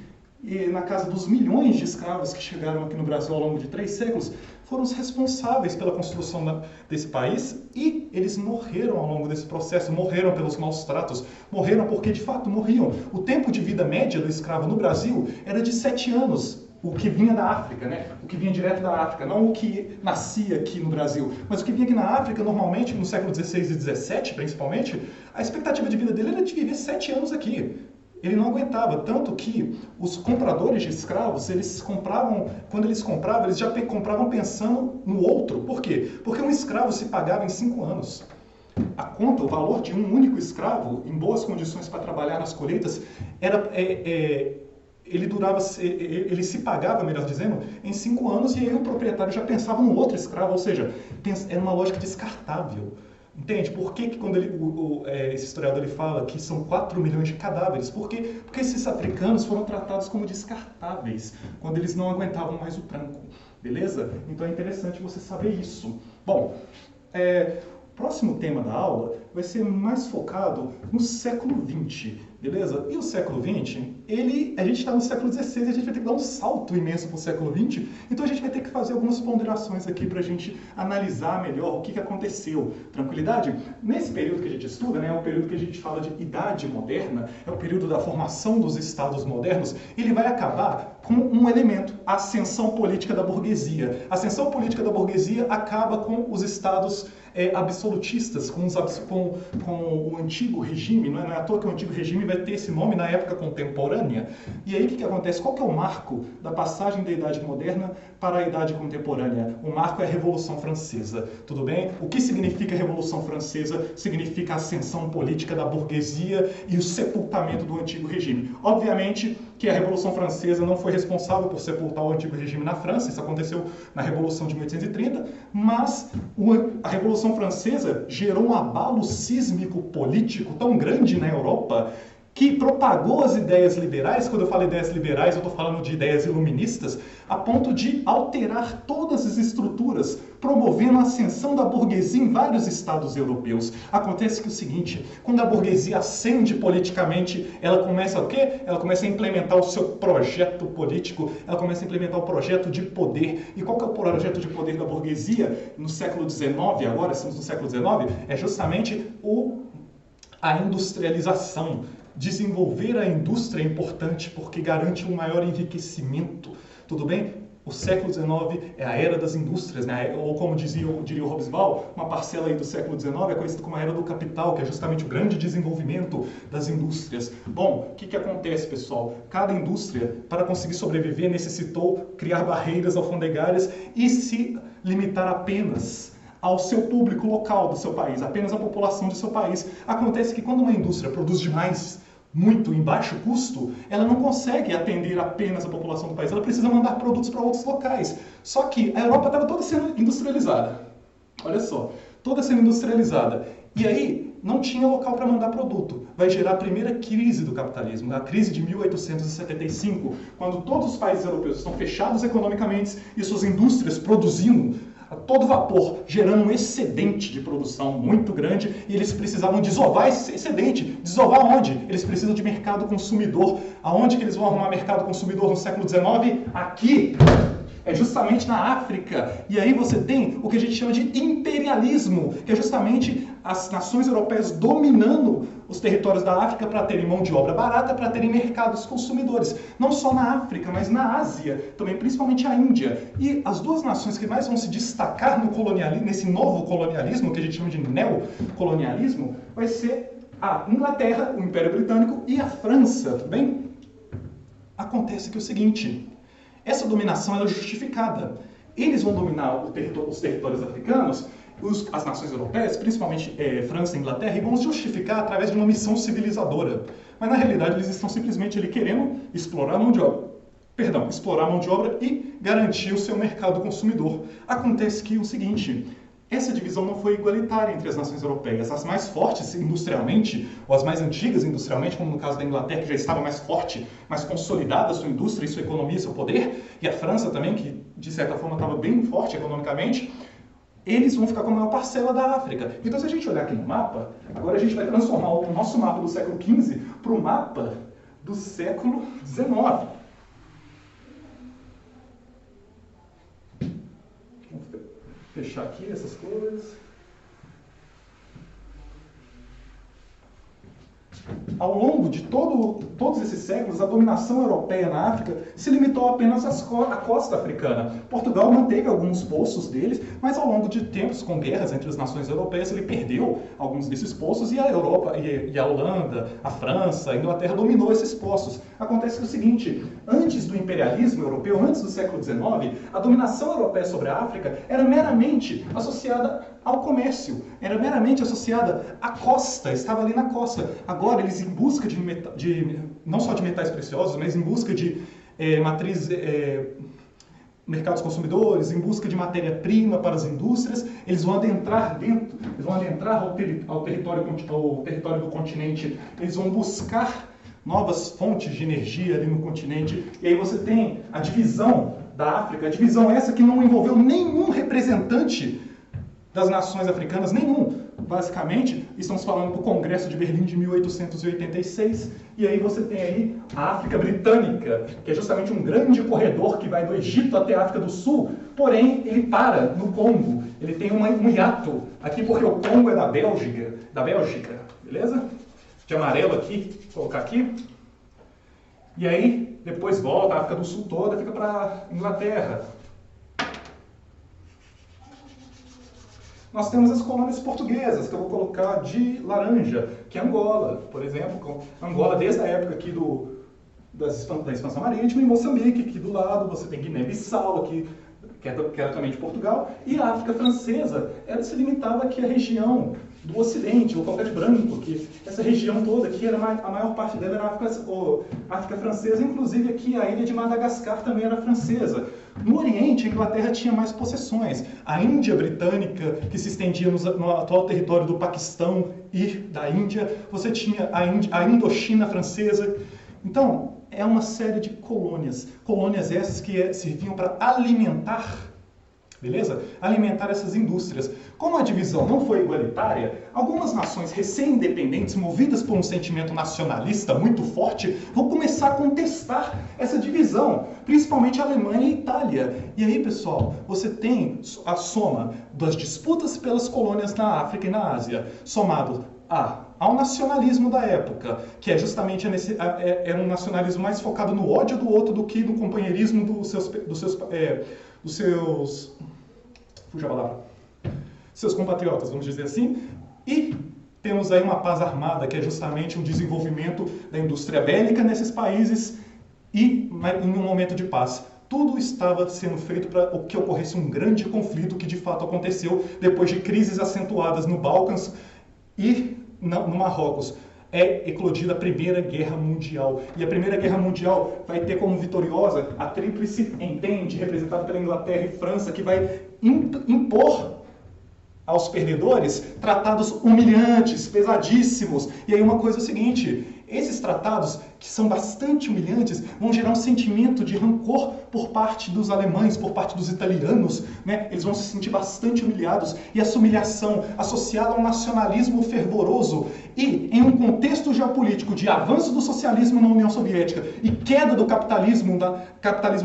na casa dos milhões de escravos que chegaram aqui no Brasil ao longo de 3 séculos, foram os responsáveis pela construção desse país, e eles morreram ao longo desse processo, morreram pelos maus tratos, morreram porque de fato morriam. O tempo de vida média do escravo no Brasil era de 7 anos, o que vinha da África, né? O que vinha direto da África, não o que nascia aqui no Brasil, mas o que vinha aqui na África, normalmente, no século XVI e XVII, principalmente, a expectativa de vida dele era de viver 7 anos aqui. Ele não aguentava, tanto que os compradores de escravos, eles compravam, quando eles compravam, eles já compravam pensando no outro. Por quê? Porque um escravo se pagava em 5 anos. A conta, o valor de um único escravo, em boas condições para trabalhar nas colheitas, ele se pagava, melhor dizendo, em 5 anos, e aí o proprietário já pensava no outro escravo, ou seja, era uma lógica descartável. Entende? Por que quando esse historiador ele fala que são 4 milhões de cadáveres? Por quê? Porque esses africanos foram tratados como descartáveis, quando eles não aguentavam mais o tranco. Beleza? Então é interessante você saber isso. Bom, o próximo tema da aula vai ser mais focado no século XX. Beleza? E o século XX, a gente está no século XVI e a gente vai ter que dar um salto imenso para o século XX, então a gente vai ter que fazer algumas ponderações aqui para a gente analisar melhor o que aconteceu. Tranquilidade? Nesse período que a gente estuda, né, é o período que a gente fala de Idade Moderna, é o período da formação dos estados modernos, ele vai acabar com um elemento, a ascensão política da burguesia. A ascensão política da burguesia acaba com os estados absolutistas, com o antigo regime, não é à toa que o antigo regime vai ter esse nome na época contemporânea. E aí o que acontece? Qual que é o marco da passagem da Idade Moderna para a Idade Contemporânea? O marco é a Revolução Francesa, tudo bem? O que significa a Revolução Francesa? Significa a ascensão política da burguesia e o sepultamento do antigo regime. Obviamente que a Revolução Francesa não foi responsável por sepultar o antigo regime na França, isso aconteceu na Revolução de 1830, mas a Revolução Francesa gerou um abalo sísmico político tão grande na Europa que propagou as ideias liberais. Quando eu falo ideias liberais, eu estou falando de ideias iluministas, a ponto de alterar todas as estruturas, promovendo a ascensão da burguesia em vários estados europeus. Acontece que o seguinte, quando a burguesia ascende politicamente, ela começa o quê? Ela começa a implementar o seu projeto político, ela começa a implementar o projeto de poder. E qual que é o projeto de poder da burguesia no século XIX, agora estamos no século XIX? É justamente a industrialização. Desenvolver a indústria é importante porque garante um maior enriquecimento, tudo bem? O século XIX é a era das indústrias, né? Ou como diria o Hobsbawm, uma parcela aí do século XIX é conhecida como a era do capital, que é justamente o grande desenvolvimento das indústrias. Bom, o que acontece, pessoal? Cada indústria, para conseguir sobreviver, necessitou criar barreiras alfandegárias e se limitar apenas ao seu público local do seu país, apenas à população do seu país. Acontece que quando uma indústria produz demais, muito em baixo custo, ela não consegue atender apenas a população do país, ela precisa mandar produtos para outros locais. Só que a Europa estava toda sendo industrializada. Olha só, toda sendo industrializada. E aí, não tinha local para mandar produto. Vai gerar a primeira crise do capitalismo, a crise de 1875, quando todos os países europeus estão fechados economicamente e suas indústrias produzindo a todo vapor, gerando um excedente de produção muito grande, e eles precisavam desovar esse excedente. Desovar onde? Eles precisam de mercado consumidor. Aonde que eles vão arrumar mercado consumidor no século XIX? Aqui! É justamente na África. E aí você tem o que a gente chama de imperialismo, que é justamente as nações europeias dominando os territórios da África para terem mão de obra barata, para terem mercados consumidores. Não só na África, mas na Ásia, também principalmente a Índia. E as duas nações que mais vão se destacar no colonialismo, nesse novo colonialismo, que a gente chama de neocolonialismo, vai ser a Inglaterra, o Império Britânico, e a França, tudo bem? Acontece que é o seguinte: essa dominação ela é justificada. Eles vão dominar os territórios africanos, as nações europeias, principalmente França e Inglaterra, e vão justificar através de uma missão civilizadora. Mas na realidade eles estão simplesmente ali querendo explorar a mão de obra. Explorar a mão de obra e garantir o seu mercado consumidor. Acontece que o seguinte: essa divisão não foi igualitária entre as nações europeias. As mais fortes industrialmente, ou as mais antigas industrialmente, como no caso da Inglaterra, que já estava mais forte, mais consolidada a sua indústria, e sua economia, seu poder, e a França também, que de certa forma estava bem forte economicamente, eles vão ficar com a maior parcela da África. Então, se a gente olhar aqui no mapa, agora a gente vai transformar o nosso mapa do século XV para o mapa do século XIX. Fechar aqui essas coisas. Ao longo de todos esses séculos, a dominação europeia na África se limitou apenas à costa africana. Portugal manteve alguns poços deles, mas ao longo de tempos, com guerras entre as nações europeias, ele perdeu alguns desses poços, e a Europa, e a Holanda, a França, a Inglaterra dominou esses poços. Acontece que é o seguinte: antes do imperialismo europeu, antes do século XIX, a dominação europeia sobre a África era meramente associada ao comércio, era meramente associada à costa, estava ali na costa. Agora eles, em busca não só de metais preciosos, mas em busca de mercados consumidores, em busca de matéria-prima para as indústrias, eles vão adentrar ao território do continente, eles vão buscar novas fontes de energia ali no continente, e aí você tem a divisão da África, a divisão essa que não envolveu nenhum representante das nações africanas, nenhum. Basicamente, estamos falando do Congresso de Berlim de 1886, e aí você tem aí a África Britânica, que é justamente um grande corredor que vai do Egito até a África do Sul, porém ele para no Congo, ele tem um hiato aqui porque o Congo é da Bélgica, beleza? De amarelo aqui, vou colocar aqui, e aí depois volta, a África do Sul toda fica para Inglaterra. Nós temos as colônias portuguesas, que eu vou colocar de laranja, que é Angola, por exemplo. Angola, desde a época aqui da expansão marítima, e Moçambique, aqui do lado, você tem Guiné-Bissau, aqui, que era também de Portugal, e a África Francesa, ela se limitava aqui à região do Ocidente, o Café de Branco, que essa região toda aqui, a maior parte dela era África Francesa, inclusive aqui a ilha de Madagascar também era francesa. No Oriente, a Inglaterra tinha mais possessões. A Índia britânica, que se estendia no atual território do Paquistão e da Índia, você tinha a Indochina francesa. Então, é uma série de colônias. Colônias essas que serviam para alimentar, beleza? Alimentar essas indústrias. Como a divisão não foi igualitária, algumas nações recém-independentes, movidas por um sentimento nacionalista muito forte, vão começar a contestar essa divisão, principalmente a Alemanha e a Itália. E aí, pessoal, você tem a soma das disputas pelas colônias na África e na Ásia, somado a ao nacionalismo da época, que é justamente era um nacionalismo mais focado no ódio do outro do que no companheirismo fuja a palavra, seus compatriotas, vamos dizer assim, e temos aí uma paz armada, que é justamente um desenvolvimento da indústria bélica nesses países e em um momento de paz. Tudo estava sendo feito para que ocorresse um grande conflito que de fato aconteceu depois de crises acentuadas no Balcãs e no Marrocos. É eclodida a Primeira Guerra Mundial. E a Primeira Guerra Mundial vai ter como vitoriosa a Tríplice Entente, representada pela Inglaterra e França, que vai impor aos perdedores tratados humilhantes, pesadíssimos. E aí uma coisa é o seguinte, esses tratados, que são bastante humilhantes, vão gerar um sentimento de rancor por parte dos alemães, por parte dos italianos, né? Eles vão se sentir bastante humilhados, e essa humilhação associada a um nacionalismo fervoroso e em um contexto geopolítico de avanço do socialismo na União Soviética e queda do capitalismo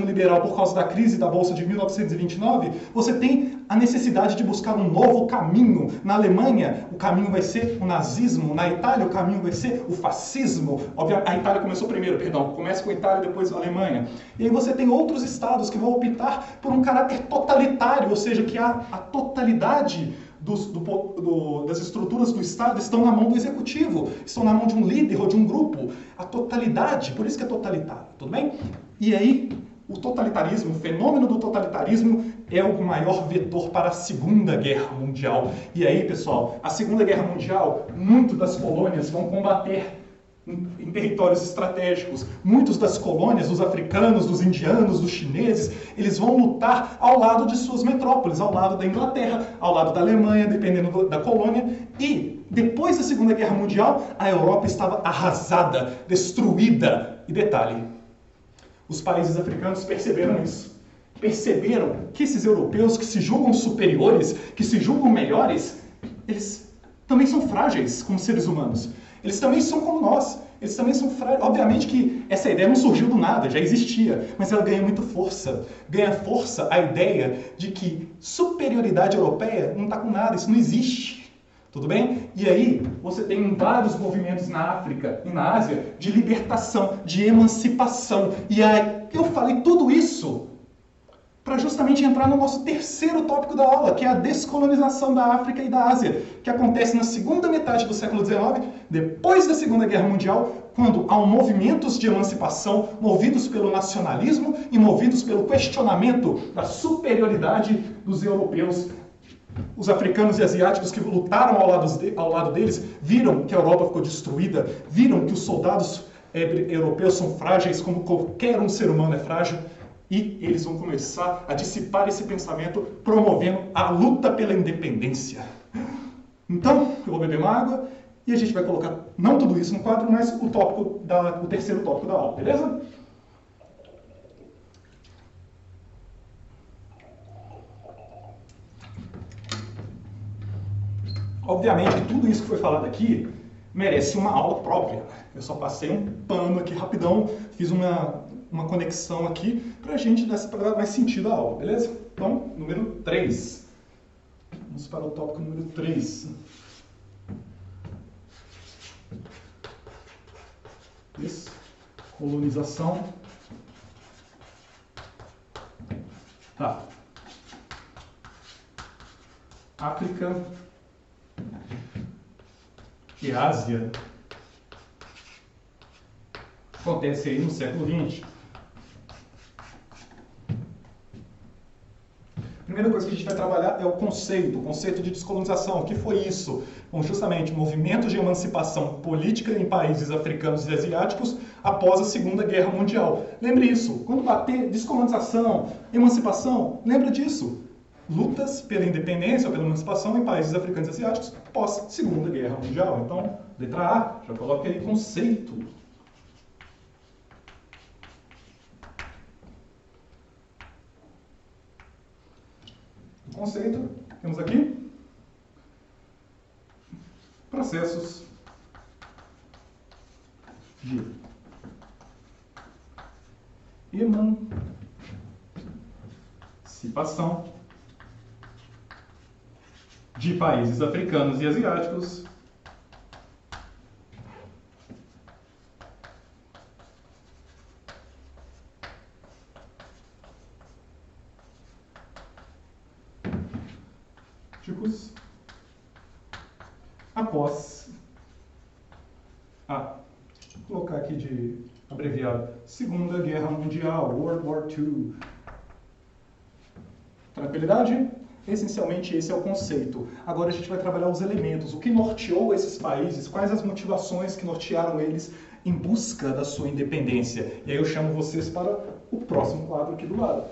liberal por causa da crise da Bolsa de 1929, você tem a necessidade de buscar um novo caminho. Na Alemanha, o caminho vai ser o nazismo, na Itália, o caminho vai ser o fascismo. Obviamente, a Itália começou primeiro, começa com a Itália, depois a Alemanha. E aí você tem outros estados que vão optar por um caráter totalitário, ou seja, que a totalidade das estruturas do Estado estão na mão do executivo, estão na mão de um líder ou de um grupo. A totalidade, por isso que é totalitário, tudo bem? E aí, o totalitarismo, o fenômeno do totalitarismo é o maior vetor para a Segunda Guerra Mundial. E aí, pessoal, a Segunda Guerra Mundial, muitas das colônias vão combater em territórios estratégicos. Muitos das colônias, dos africanos, dos indianos, dos chineses, eles vão lutar ao lado de suas metrópoles, ao lado da Inglaterra, ao lado da Alemanha, dependendo da colônia. E depois da Segunda Guerra Mundial, a Europa estava arrasada, destruída. E detalhe, os países africanos perceberam isso. Perceberam que esses europeus que se julgam superiores, que se julgam melhores, eles também são frágeis como seres humanos. Eles também são como nós. Eles também são frágeis. Obviamente que essa ideia não surgiu do nada, já existia, mas ela ganha muita força. Ganha força a ideia de que superioridade europeia não está com nada, isso não existe. Tudo bem? E aí, você tem vários movimentos na África e na Ásia de libertação, de emancipação. E aí, eu falei tudo isso para justamente entrar no nosso terceiro tópico da aula, que é a descolonização da África e da Ásia, que acontece na segunda metade do século XIX, depois da Segunda Guerra Mundial, quando há movimentos de emancipação movidos pelo nacionalismo e movidos pelo questionamento da superioridade dos europeus. Os africanos e asiáticos que lutaram ao lado deles viram que a Europa ficou destruída, viram que os soldados europeus são frágeis como qualquer um ser humano é frágil, e eles vão começar a dissipar esse pensamento, promovendo a luta pela independência. Então, eu vou beber uma água e a gente vai colocar, não tudo isso no quadro, mas o terceiro tópico da aula, beleza? Obviamente que tudo isso que foi falado aqui merece uma aula própria. Eu só passei um pano aqui rapidão, fiz uma conexão aqui para a gente dar mais sentido à aula, beleza? Então, número 3. Vamos para o tópico número 3. Descolonização. Tá. África e Ásia. Acontece aí no século XX. A primeira coisa que a gente vai trabalhar é o conceito de descolonização. O que foi isso? Bom, justamente movimentos de emancipação política em países africanos e asiáticos após a Segunda Guerra Mundial. Lembre isso, quando bater descolonização, emancipação, lembra disso. Lutas pela independência ou pela emancipação em países africanos e asiáticos após Segunda Guerra Mundial. Então, letra A, já coloca aí conceito. O conceito, temos aqui processos de emancipação de países africanos e asiáticos pacíficos após a, vou colocar aqui de abreviado, Segunda Guerra Mundial, World War II. Tranquilidade? Essencialmente esse é o conceito. Agora a gente vai trabalhar os elementos, o que norteou esses países, quais as motivações que nortearam eles em busca da sua independência. E aí eu chamo vocês para o próximo quadro aqui do lado.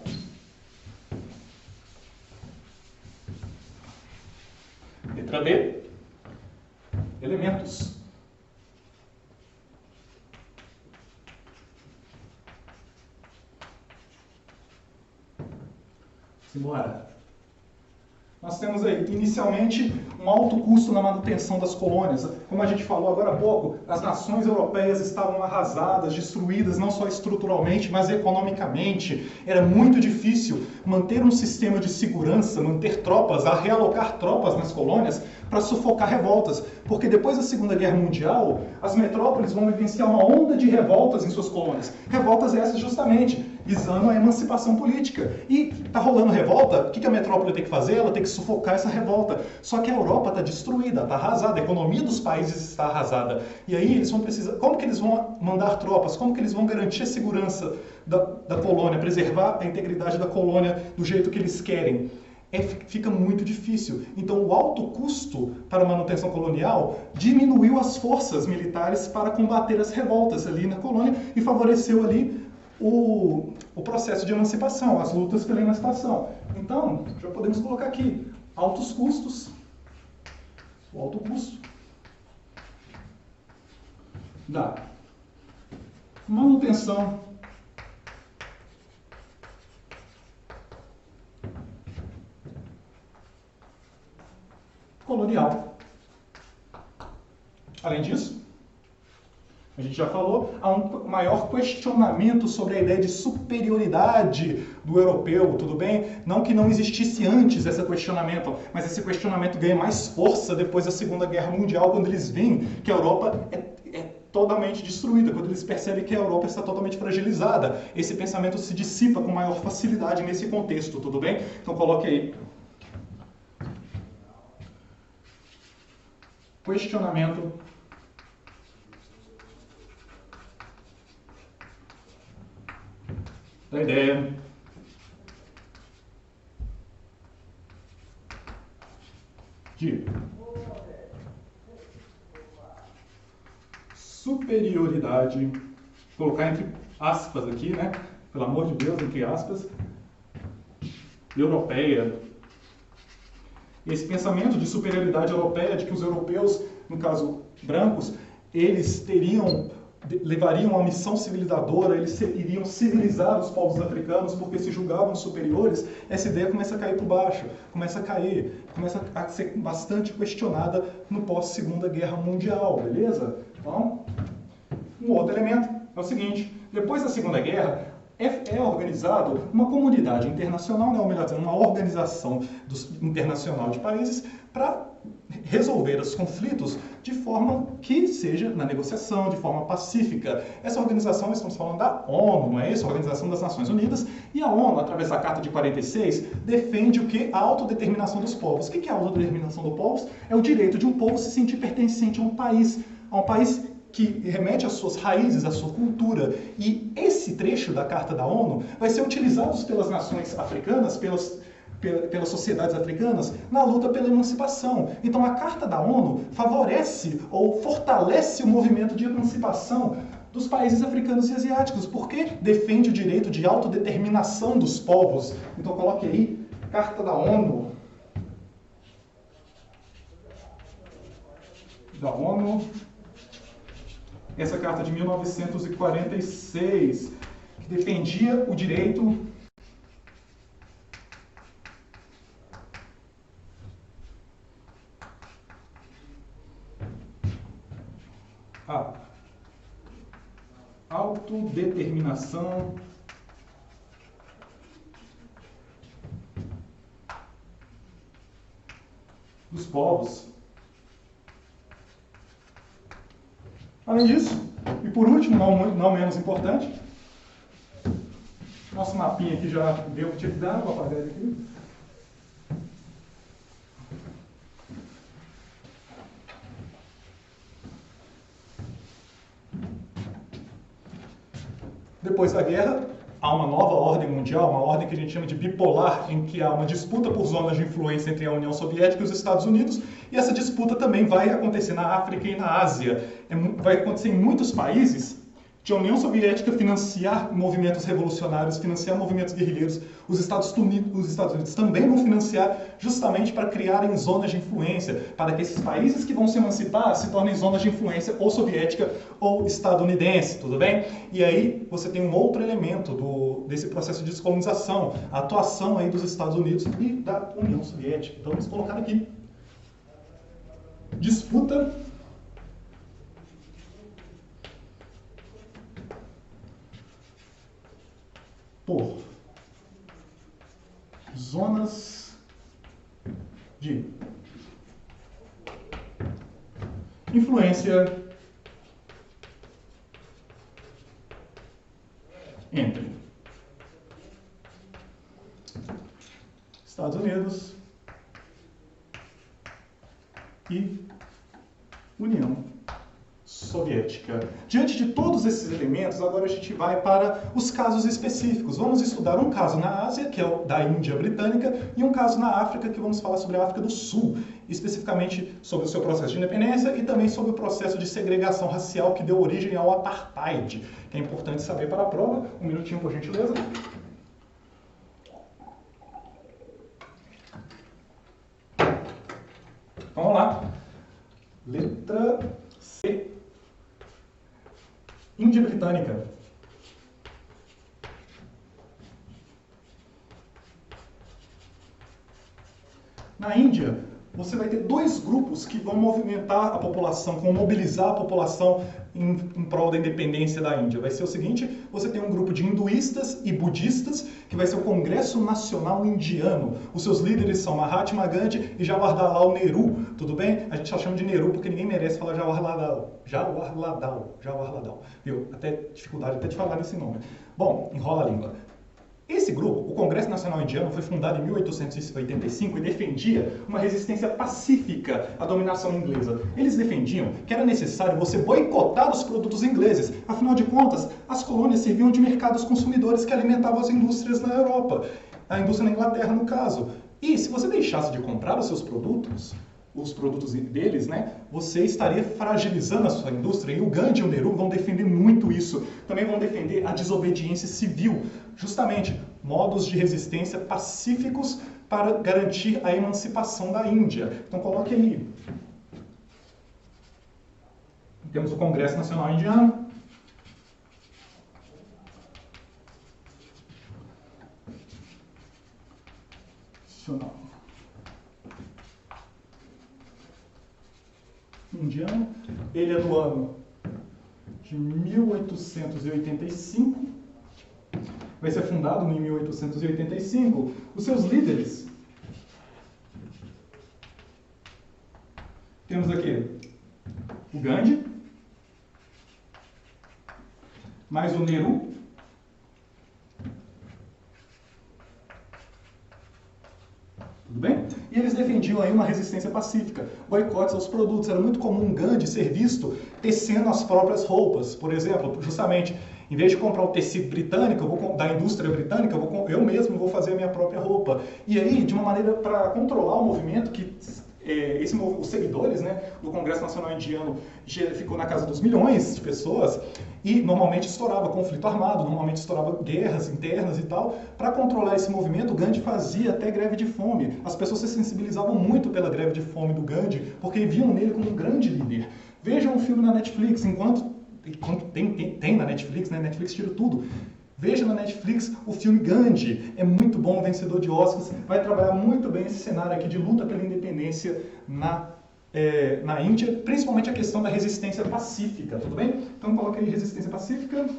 Letra B, elementos. Simbora. Nós temos aí, inicialmente, um alto custo na manutenção das colônias. Como a gente falou agora há pouco, as nações europeias estavam arrasadas, destruídas, não só estruturalmente, mas economicamente. Era muito difícil manter um sistema de segurança, manter tropas, realocar tropas nas colônias para sufocar revoltas. Porque depois da Segunda Guerra Mundial, as metrópoles vão vivenciar uma onda de revoltas em suas colônias. Revoltas essas justamente visando a emancipação política. E está rolando revolta, o que a metrópole tem que fazer? Ela tem que sufocar essa revolta. Só que a Europa está destruída, está arrasada, a economia dos países está arrasada. E aí eles vão precisar... Como que eles vão mandar tropas? Como que eles vão garantir a segurança da colônia, preservar a integridade da colônia do jeito que eles querem? Fica muito difícil. Então, o alto custo para a manutenção colonial diminuiu as forças militares para combater as revoltas ali na colônia e favoreceu ali o processo de emancipação, as lutas pela emancipação. Então, já podemos colocar aqui, altos custos, o alto custo da manutenção colonial. Além disso, a gente já falou, há um maior questionamento sobre a ideia de superioridade do europeu, tudo bem? Não que não existisse antes esse questionamento, mas esse questionamento ganha mais força depois da Segunda Guerra Mundial, quando eles veem que a Europa é totalmente destruída, quando eles percebem que a Europa está totalmente fragilizada. Esse pensamento se dissipa com maior facilidade nesse contexto, tudo bem? Então coloque aí. Questionamento da ideia de superioridade, vou colocar entre aspas aqui, né? Pelo amor de Deus, entre aspas, europeia. Esse pensamento de superioridade europeia, de que os europeus, no caso brancos, eles levariam uma missão civilizadora, eles iriam civilizar os povos africanos porque se julgavam superiores, essa ideia começa a cair por baixo, começa a ser bastante questionada no pós-Segunda Guerra Mundial, beleza? Então, um outro elemento é o seguinte, depois da Segunda Guerra, é organizado uma comunidade internacional, né, ou melhor dizendo, uma organização internacional de países para resolver os conflitos de forma que seja na negociação, de forma pacífica. Essa organização, estamos falando da ONU, não é isso? A Organização das Nações Unidas. E a ONU, através da Carta de 46, defende o que? A autodeterminação dos povos. O que é a autodeterminação dos povos? É o direito de um povo se sentir pertencente a um país que remete às suas raízes, à sua cultura. E esse trecho da Carta da ONU vai ser utilizado pelas nações africanas, pelas sociedades africanas, na luta pela emancipação. Então a Carta da ONU favorece ou fortalece o movimento de emancipação dos países africanos e asiáticos, porque defende o direito de autodeterminação dos povos. Então coloque aí, Carta da ONU. Essa carta de 1946, que defendia o direito à autodeterminação dos povos. Além disso, e por último, não menos importante, nosso mapinha aqui já deu o que tinha que dar, vou apagar ele aqui. depois da guerra, há uma nova ordem mundial, uma ordem que a gente chama de bipolar, em que há uma disputa por zonas de influência entre a União Soviética e os Estados Unidos, e essa disputa também vai acontecer na África e na Ásia. Vai acontecer em muitos países de a União Soviética financiar movimentos revolucionários, financiar movimentos guerrilheiros. Os Estados Unidos também vão financiar justamente para criarem zonas de influência, para que esses países que vão se emancipar se tornem zonas de influência ou soviética ou estadunidense, tudo bem? E aí você tem um outro elemento desse processo de descolonização, a atuação aí dos Estados Unidos e da União Soviética. Então vamos colocar aqui. Disputa por zonas de influência entre Estados Unidos e União Soviética. Diante de todos esses elementos, agora a gente vai para os casos específicos. Vamos estudar um caso na Ásia, que é o da Índia Britânica, e um caso na África, que vamos falar sobre a África do Sul, especificamente sobre o seu processo de independência e também sobre o processo de segregação racial que deu origem ao apartheid, que é importante saber para a prova. Um minutinho, por gentileza. Vamos lá. Letra C. Índia Britânica. Na Índia, você vai ter dois grupos que vão movimentar a população, vão mobilizar a população em prol da independência da Índia. Vai ser o seguinte, você tem um grupo de hinduístas e budistas, que vai ser o Congresso Nacional Indiano. Os seus líderes são Mahatma Gandhi e Jawaharlal Nehru, tudo bem? A gente só chama de Nehru porque ninguém merece falar Jawaharlal, viu? Até dificuldade até de falar esse nome. Bom, enrola a língua. Esse grupo, o Congresso Nacional Indiano, foi fundado em 1885 e defendia uma resistência pacífica à dominação inglesa. Eles defendiam que era necessário você boicotar os produtos ingleses. Afinal de contas, as colônias serviam de mercado aos consumidores que alimentavam as indústrias na Europa, a indústria na Inglaterra, no caso. E se você deixasse de comprar os seus produtos, os produtos deles, né, você estaria fragilizando a sua indústria, e o Gandhi e o Nehru vão defender muito isso. Também vão defender a desobediência civil, justamente modos de resistência pacíficos para garantir a emancipação da Índia. Então coloque aí. Temos o Congresso Nacional Indiano. Indiano. Ele é do ano de 1885. Vai ser fundado em 1885. Os seus líderes, temos aqui o Gandhi, mais o Nehru, tudo bem? E eles defendiam aí uma resistência pacífica, boicotes aos produtos. Era muito comum Gandhi ser visto tecendo as próprias roupas. Por exemplo, justamente, em vez de comprar o tecido britânico, da indústria britânica, eu mesmo vou fazer a minha própria roupa. E aí, de uma maneira para controlar o movimento, que os seguidores, né, do Congresso Nacional Indiano ficou na casa dos milhões de pessoas, e normalmente estourava conflito armado, normalmente estourava guerras internas e tal. Para controlar esse movimento, Gandhi fazia até greve de fome. As pessoas se sensibilizavam muito pela greve de fome do Gandhi, porque viam nele como um grande líder. Vejam um filme na Netflix, enquanto tem na Netflix, né? Netflix tira tudo. Veja na Netflix o filme Gandhi, é muito bom, vencedor de Oscars, vai trabalhar muito bem esse cenário aqui de luta pela independência na Índia, principalmente a questão da resistência pacífica, tudo bem? Então coloque aí resistência pacífica.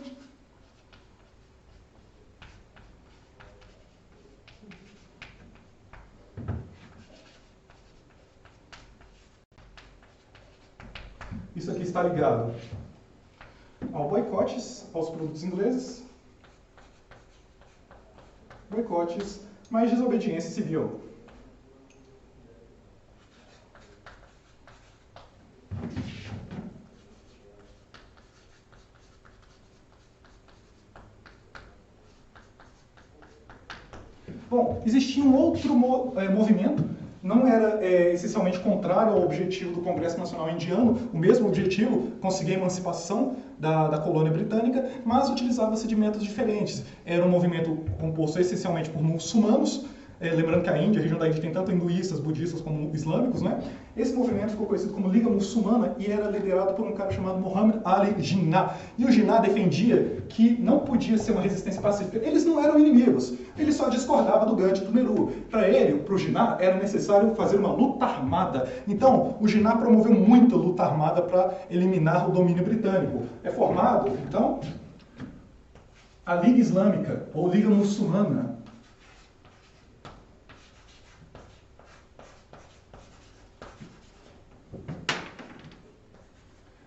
Isso aqui está ligado ao boicotes aos produtos ingleses, boicotes, mais desobediência civil. Bom, existia um outro movimento, não era essencialmente contrário ao objetivo do Congresso Nacional Indiano, o mesmo objetivo, conseguir a emancipação da colônia britânica, mas utilizava-se de métodos diferentes. Era um movimento composto essencialmente por muçulmanos, lembrando que a Índia, a região da Índia, tem tanto hinduístas, budistas como islâmicos, né? Esse movimento ficou conhecido como Liga Muçulmana e era liderado por um cara chamado Muhammad Ali Jinnah. E o Jinnah defendia que não podia ser uma resistência pacífica. Eles não eram inimigos, ele só discordava do Gandhi e do Nehru. Para ele, para o Jinnah, era necessário fazer uma luta armada. Então, o Jinnah promoveu muito a luta armada para eliminar o domínio britânico. É formado, então, a Liga Islâmica, ou Liga Muçulmana.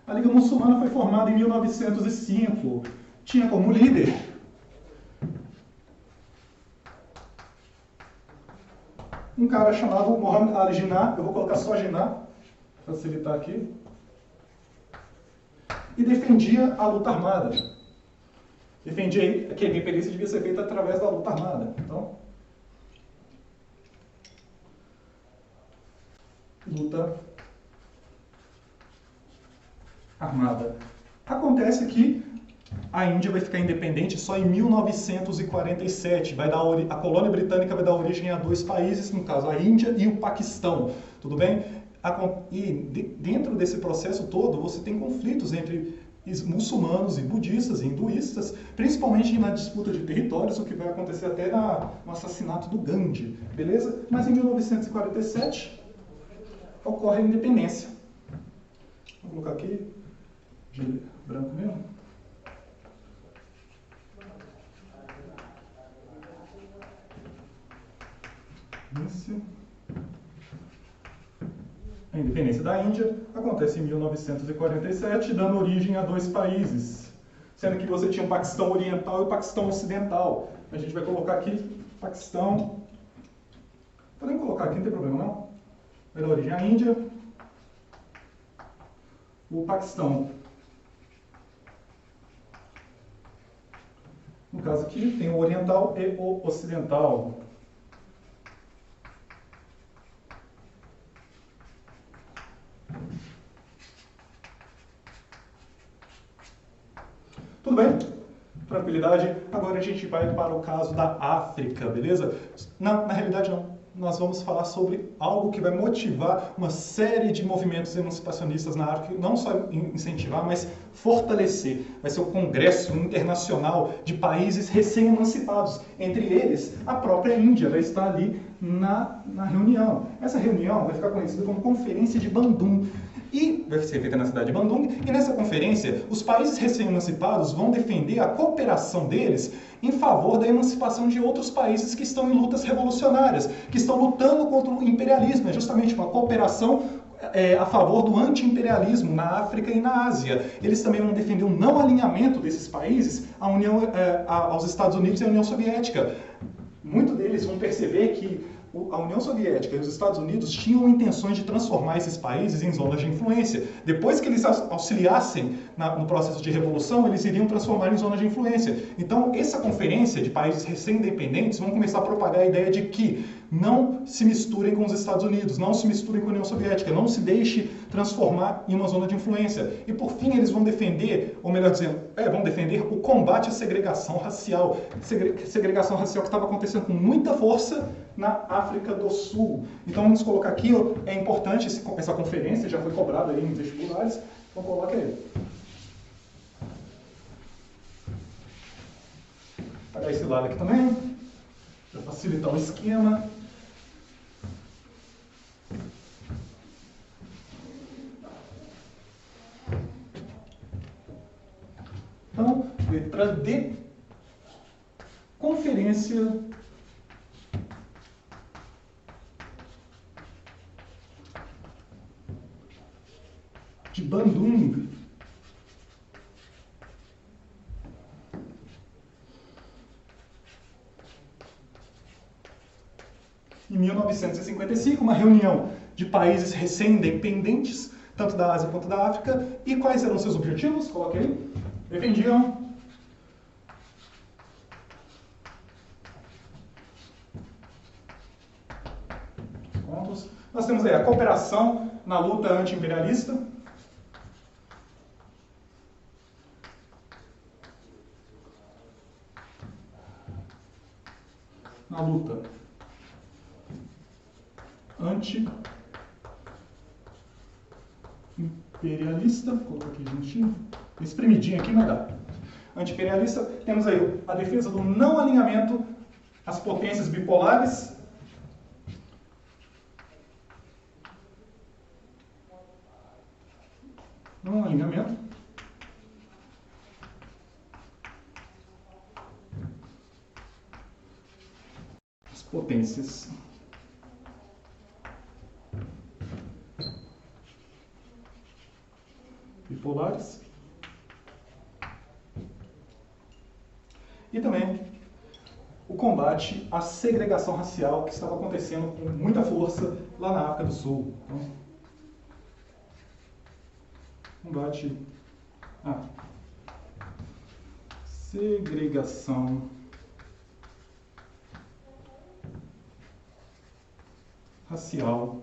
A Liga Muçulmana foi formada em 1905. Tinha como líder um cara chamado Muhammad Ali Jinnah. Eu vou colocar só Jinnah, para facilitar aqui. E defendia a luta armada. Defendia que a independência devia ser feita através da luta armada. Então, luta armada. Acontece que a Índia vai ficar independente só em 1947. A colônia britânica vai dar origem a dois países, no caso a Índia e o Paquistão. Tudo bem? E dentro desse processo todo, você tem conflitos entre muçulmanos e budistas e hinduístas, principalmente na disputa de territórios, o que vai acontecer até no assassinato do Gandhi. Beleza? Mas em 1947 ocorre a independência. Vou colocar aqui de branco mesmo. A independência da Índia acontece em 1947, dando origem a dois países, sendo que você tinha o Paquistão Oriental e o Paquistão Ocidental. A gente vai colocar aqui Paquistão. Podemos colocar aqui, não tem problema não. Vai dar origem à Índia, o Paquistão. No caso aqui, tem o Oriental e o Ocidental. Tudo bem? Tranquilidade. Agora a gente vai para o caso da África, beleza? Na realidade não. Nós vamos falar sobre algo que vai motivar uma série de movimentos emancipacionistas na África, não só incentivar, mas fortalecer. Vai ser o Congresso Internacional de Países Recém-Emancipados. Entre eles, a própria Índia vai estar ali na reunião. Essa reunião vai ficar conhecida como Conferência de Bandung. E vai ser feita na cidade de Bandung, e nessa conferência, os países recém-emancipados vão defender a cooperação deles em favor da emancipação de outros países que estão em lutas revolucionárias, que estão lutando contra o imperialismo. É justamente uma cooperação a favor do anti-imperialismo na África e na Ásia. Eles também vão defender o não alinhamento desses países aos Estados Unidos e à União Soviética. Muitos deles vão perceber que a União Soviética e os Estados Unidos tinham intenções de transformar esses países em zonas de influência. Depois que eles auxiliassem no processo de revolução, eles iriam transformar em zonas de influência. Então, essa conferência de países recém-independentes vão começar a propagar a ideia de que não se misturem com os Estados Unidos, não se misturem com a União Soviética, não se deixe transformar em uma zona de influência. E por fim eles vão defender, ou melhor dizendo, vão defender o combate à segregação racial. Segregação racial que estava acontecendo com muita força na África do Sul. Então vamos colocar aqui, é importante essa conferência, já foi cobrada aí nos vestibulares, então coloca aí. Vou pegar esse lado aqui também, para facilitar o esquema. Então, letra D, Conferência de Bandung. Em 1955, uma reunião de países recém-independentes, tanto da Ásia quanto da África. E quais eram seus objetivos? Coloque aí. Defendiam Nós temos aí a cooperação na luta anti-imperialista. Na luta anti-imperialista, vou colocar aqui juntinho, espremidinho aqui, mas dá. Anti-imperialista, temos aí a defesa do não alinhamento às potências bipolares. Não alinhamento. As potências bipolares. E também o combate à segregação racial que estava acontecendo com muita força lá na África do Sul. Então, combate à segregação racial.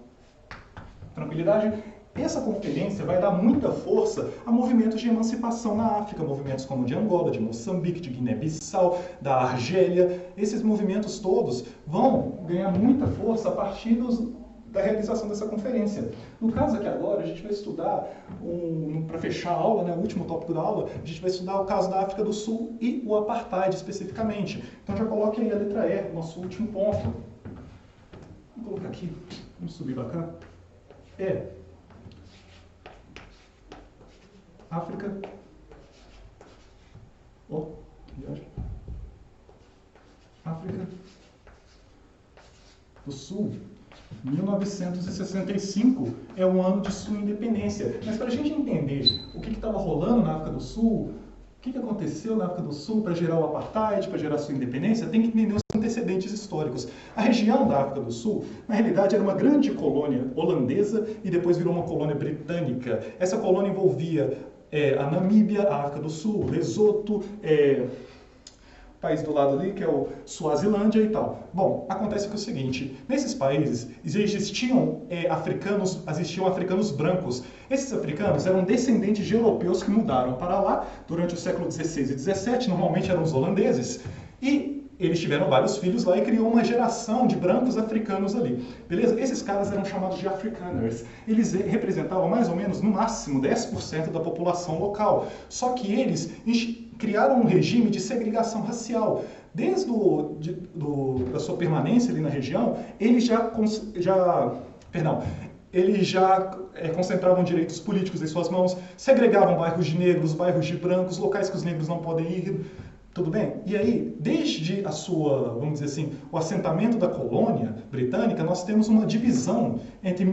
Tranquilidade? Essa conferência vai dar muita força a movimentos de emancipação na África, movimentos como o de Angola, de Moçambique, de Guiné-Bissau, da Argélia. Esses movimentos todos vão ganhar muita força a partir da realização dessa conferência. No caso aqui agora, a gente vai estudar, para fechar a aula, né, o último tópico da aula, a gente vai estudar o caso da África do Sul e o apartheid especificamente. Então já coloque aí a letra E, nosso último ponto. Vou colocar aqui, vamos subir para cá. África. África do Sul. 1965 é o ano de sua independência. Mas para a gente entender o que estava rolando na África do Sul, o que aconteceu na África do Sul para gerar o apartheid, para gerar sua independência, tem que entender os antecedentes históricos. A região da África do Sul, na realidade, era uma grande colônia holandesa e depois virou uma colônia britânica. Essa colônia envolvia a Namíbia, a África do Sul, Lesoto, o país do lado ali, que é o Suazilândia e tal. Bom, acontece que é o seguinte, nesses países existiam africanos brancos. Esses africanos eram descendentes de europeus que mudaram para lá durante o século XVI e XVII, normalmente eram os holandeses, e eles tiveram vários filhos lá e criou uma geração de brancos africanos ali. Beleza? Esses caras eram chamados de Afrikaners. Eles representavam mais ou menos, no máximo, 10% da população local. Só que eles criaram um regime de segregação racial. Desde da sua permanência ali na região, eles concentravam direitos políticos em suas mãos, segregavam bairros de negros, bairros de brancos, locais que os negros não podem ir. Tudo bem? E aí, desde vamos dizer assim, o assentamento da colônia britânica, nós temos uma divisão entre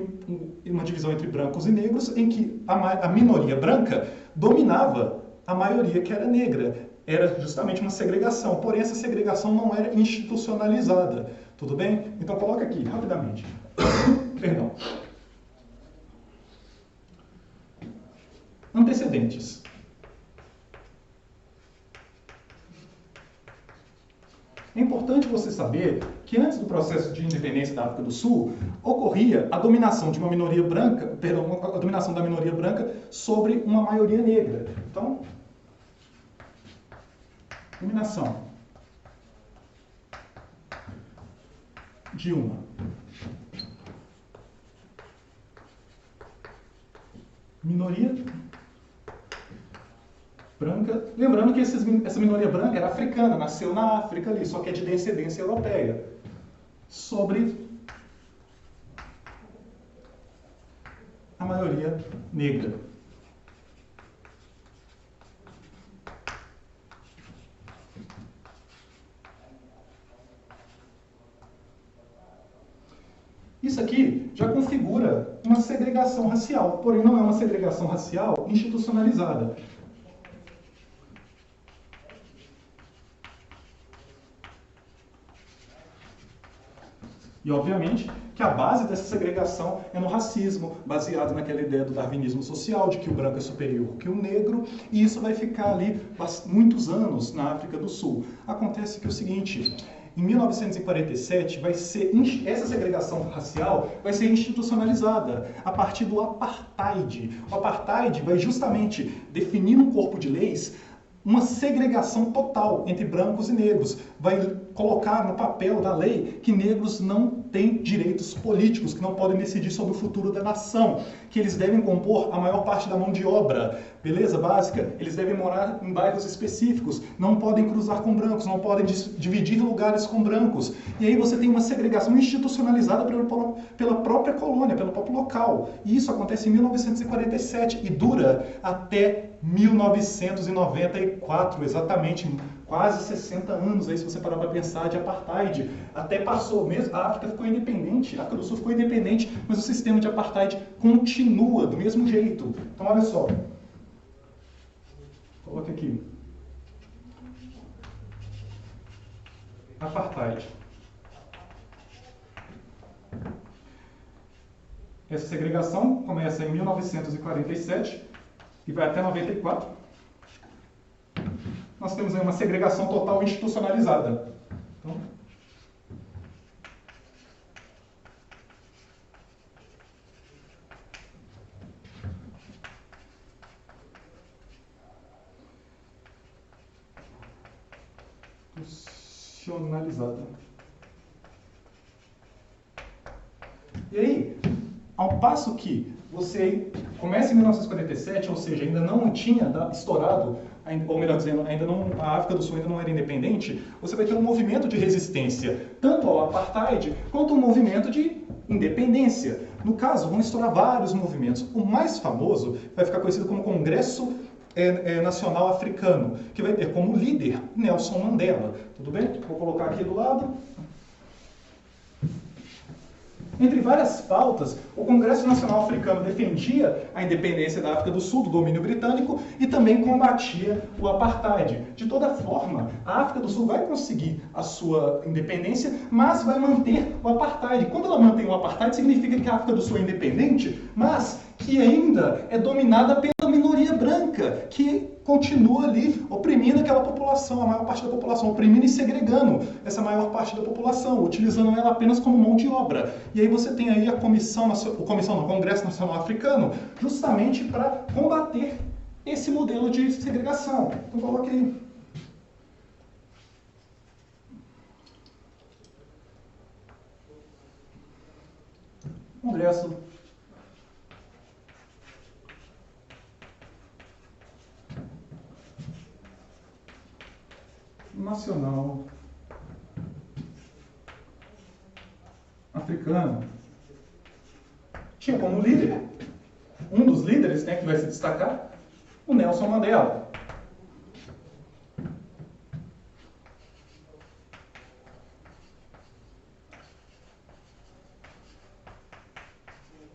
brancos e negros, em que a minoria branca dominava a maioria que era negra. Era justamente uma segregação, porém essa segregação não era institucionalizada. Tudo bem? Então coloca aqui, rapidamente. Perdão. Antecedentes. É importante você saber que antes do processo de independência da África do Sul, ocorria a dominação de uma minoria branca, a dominação da minoria branca sobre uma maioria negra. Então, dominação de uma minoria branca, lembrando que essa minoria branca era africana, nasceu na África ali, só que é de descendência europeia, sobre a maioria negra. Isso aqui já configura uma segregação racial, porém não é uma segregação racial institucionalizada. E, obviamente, que a base dessa segregação é no racismo, baseado naquela ideia do darwinismo social, de que o branco é superior que o negro, e isso vai ficar ali muitos anos na África do Sul. Acontece que é o seguinte, em 1947, essa segregação racial vai ser institucionalizada a partir do apartheid. O apartheid vai justamente definir um corpo de leis uma segregação total entre brancos e negros. Vai colocar no papel da lei que negros não têm direitos políticos, que não podem decidir sobre o futuro da nação, que eles devem compor a maior parte da mão de obra, beleza? Básica. Eles devem morar em bairros específicos, não podem cruzar com brancos, não podem dividir lugares com brancos. E aí você tem uma segregação institucionalizada pela própria colônia, pelo próprio local. E isso acontece em 1947 e dura até 1994, exatamente, quase 60 anos, aí, se você parar para pensar, de apartheid. Até passou mesmo, a África ficou independente, a África do Sul ficou independente, mas o sistema de apartheid continua do mesmo jeito. Então, olha só. Coloque aqui. Apartheid. Essa segregação começa em 1947 e vai até 94. Nós temos aí uma segregação total institucionalizada. Então, institucionalizada. E aí, ao passo que você começa em 1947, ou seja, ainda não tinha estourado, ou melhor dizendo, a África do Sul ainda não era independente, você vai ter um movimento de resistência, tanto ao apartheid, quanto um movimento de independência. No caso, vão estourar vários movimentos. O mais famoso vai ficar conhecido como Congresso Nacional Africano, que vai ter como líder Nelson Mandela. Tudo bem? Vou colocar aqui do lado. Entre várias pautas, o Congresso Nacional Africano defendia a independência da África do Sul, do domínio britânico, e também combatia o apartheid. De toda forma, a África do Sul vai conseguir a sua independência, mas vai manter o apartheid. Quando ela mantém o apartheid, significa que a África do Sul é independente, mas que ainda é dominada pela minoria branca, que continua ali oprimindo aquela população, a maior parte da população, oprimindo e segregando essa maior parte da população, utilizando ela apenas como mão de obra. E aí você tem aí o Congresso Nacional Africano, justamente para combater esse modelo de segregação. Então coloque aí. Congresso Nacional Africano. Tinha como líder, um dos líderes, né, que vai se destacar, o Nelson Mandela.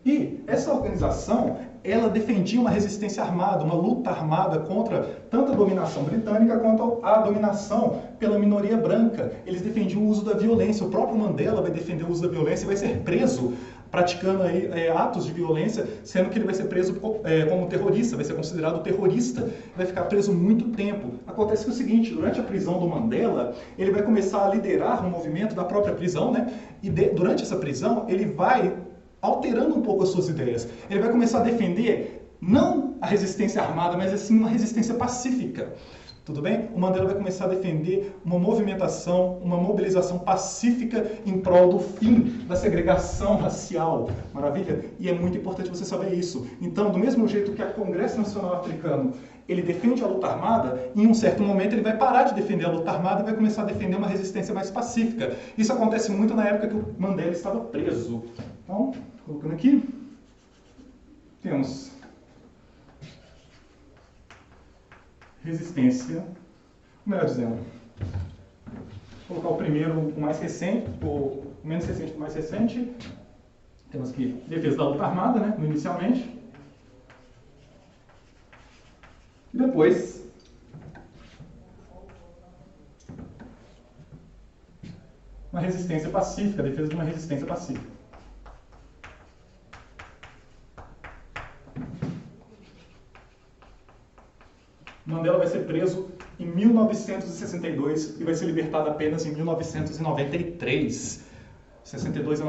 E essa organização, ela defendia uma resistência armada, uma luta armada contra tanto a dominação britânica quanto a dominação pela minoria branca. Eles defendiam o uso da violência. O próprio Mandela vai defender o uso da violência e vai ser preso praticando aí, atos de violência, sendo que ele vai ser preso como terrorista, vai ser considerado terrorista, vai ficar preso muito tempo. Acontece que é o seguinte, durante a prisão do Mandela, ele vai começar a liderar um movimento da própria prisão, né? E durante essa prisão, ele vai alterando um pouco as suas ideias. Ele vai começar a defender não a resistência armada, mas assim uma resistência pacífica. Tudo bem? O Mandela vai começar a defender uma movimentação, uma mobilização pacífica em prol do fim da segregação racial. Maravilha? E é muito importante você saber isso. Então, do mesmo jeito que o Congresso Nacional Africano ele defende a luta armada, em um certo momento ele vai parar de defender a luta armada e vai começar a defender uma resistência mais pacífica. Isso acontece muito na época que o Mandela estava preso. Então, colocando aqui, temos resistência, melhor dizendo, vou colocar o primeiro, o mais recente, o menos recente do mais recente. Temos aqui defesa da luta armada, né, inicialmente. E depois, uma resistência pacífica, a defesa de uma resistência pacífica. Mandela vai ser preso em 1962 e vai ser libertada apenas em 1993. 62 a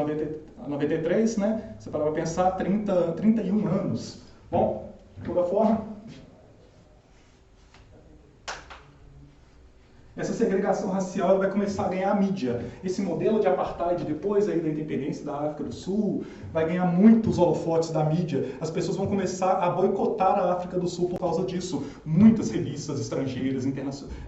93, né? Você para pensar, 31 anos. Bom, de toda forma, essa segregação racial ela vai começar a ganhar mídia. Esse modelo de apartheid, depois aí da independência da África do Sul, vai ganhar muitos holofotes da mídia. As pessoas vão começar a boicotar a África do Sul por causa disso. Muitas revistas estrangeiras,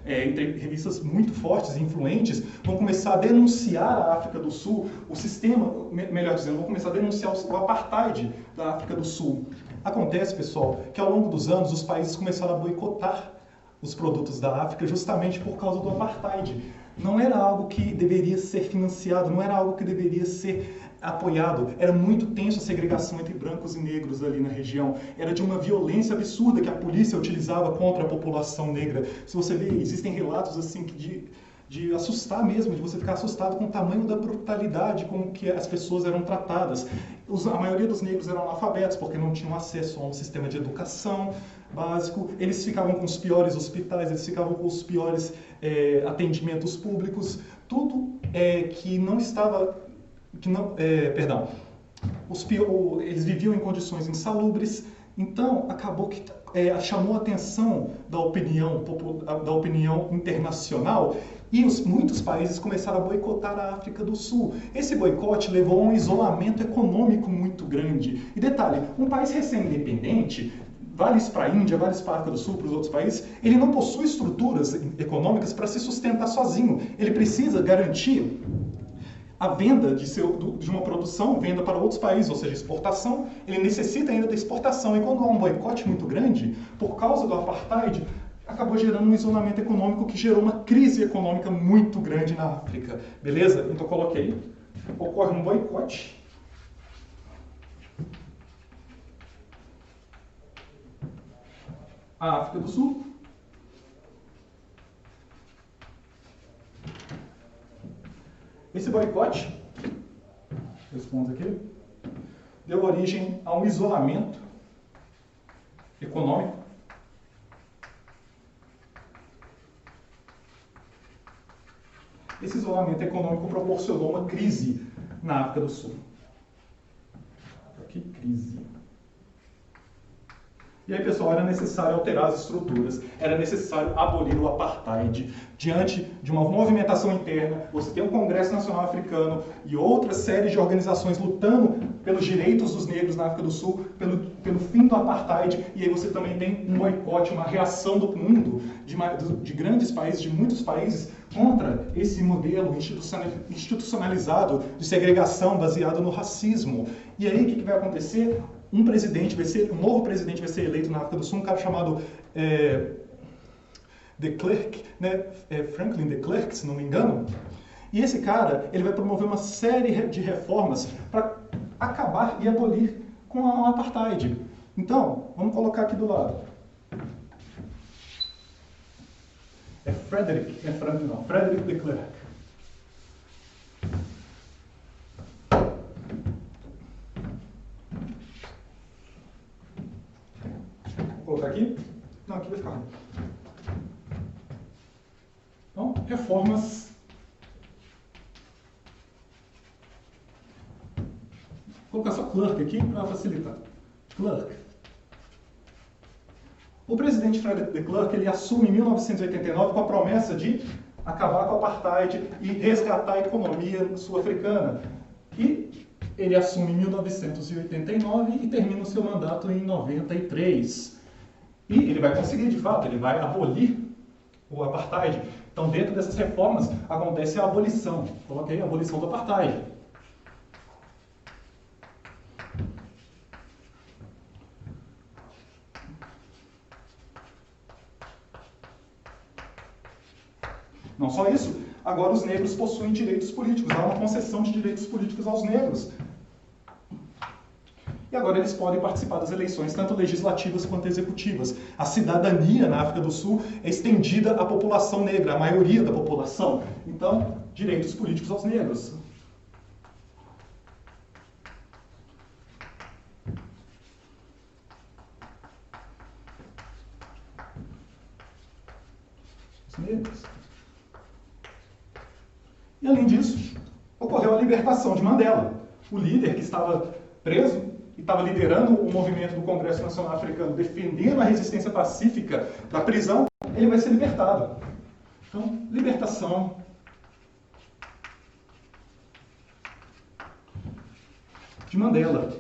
revistas muito fortes e influentes, vão começar a denunciar a África do Sul, o sistema, melhor dizendo, vão começar a denunciar o apartheid da África do Sul. Acontece, pessoal, que ao longo dos anos os países começaram a boicotar os produtos da África justamente por causa do apartheid. Não era algo que deveria ser financiado, não era algo que deveria ser apoiado. Era muito tenso a segregação entre brancos e negros ali na região. Era de uma violência absurda que a polícia utilizava contra a população negra. Se você vê, existem relatos assim de assustar mesmo, de você ficar assustado com o tamanho da brutalidade com que as pessoas eram tratadas. A maioria dos negros eram analfabetos porque não tinham acesso a um sistema de educação básico, eles ficavam com os piores hospitais, eles ficavam com os piores atendimentos públicos, tudo que não estava, eles viviam em condições insalubres. Então acabou que chamou a atenção da opinião internacional e muitos países começaram a boicotar a África do Sul. Esse boicote levou a um isolamento econômico muito grande. E detalhe, um país recém-independente, vale isso para a Índia, vale isso para a África do Sul, para os outros países, ele não possui estruturas econômicas para se sustentar sozinho. Ele precisa garantir a venda de uma produção, venda para outros países, ou seja, exportação. Ele necessita ainda da exportação. E quando há um boicote muito grande, por causa do apartheid, acabou gerando um isolamento econômico que gerou uma crise econômica muito grande na África. Beleza? Então coloquei. Ocorre um boicote. A África do Sul. Esse boicote, respondo aqui, deu origem a um isolamento econômico Esse isolamento econômico proporcionou uma crise na África do Sul. Que crise. E aí, pessoal, era necessário alterar as estruturas, era necessário abolir o apartheid. Diante de uma movimentação interna, você tem o Congresso Nacional Africano e outra série de organizações lutando pelos direitos dos negros na África do Sul, pelo fim do apartheid, e aí você também tem um boicote, uma reação do mundo, de grandes países, de muitos países, contra esse modelo institucionalizado de segregação baseado no racismo. E aí, o que vai acontecer? Um novo presidente vai ser eleito na África do Sul, um cara chamado de Klerk, né? Franklin de Klerk, se não me engano. E esse cara, ele vai promover uma série de reformas para acabar e abolir com o apartheid. Então, vamos colocar aqui do lado. Frederick de Klerk. Vou colocar aqui. Não, aqui vai ficar ruim. Então, reformas. Vou colocar só Klerk aqui para facilitar. Klerk. O presidente Frederick de Klerk, ele assume em 1989 com a promessa de acabar com o apartheid e resgatar a economia sul-africana. E ele assume em 1989 e termina o seu mandato em 93. E ele vai conseguir, de fato, ele vai abolir o apartheid. Então, dentro dessas reformas, acontece a abolição. Coloquei a abolição do apartheid. Não só isso, agora os negros possuem direitos políticos, há uma concessão de direitos políticos aos negros. E agora eles podem participar das eleições, tanto legislativas quanto executivas. A cidadania na África do Sul é estendida à população negra, à maioria da população. Então, direitos políticos aos negros. negros. E além disso, ocorreu a libertação de Mandela, o líder que estava preso e estava liderando o movimento do Congresso Nacional Africano, defendendo a resistência pacífica da prisão, ele vai ser libertado. Então, libertação de Mandela.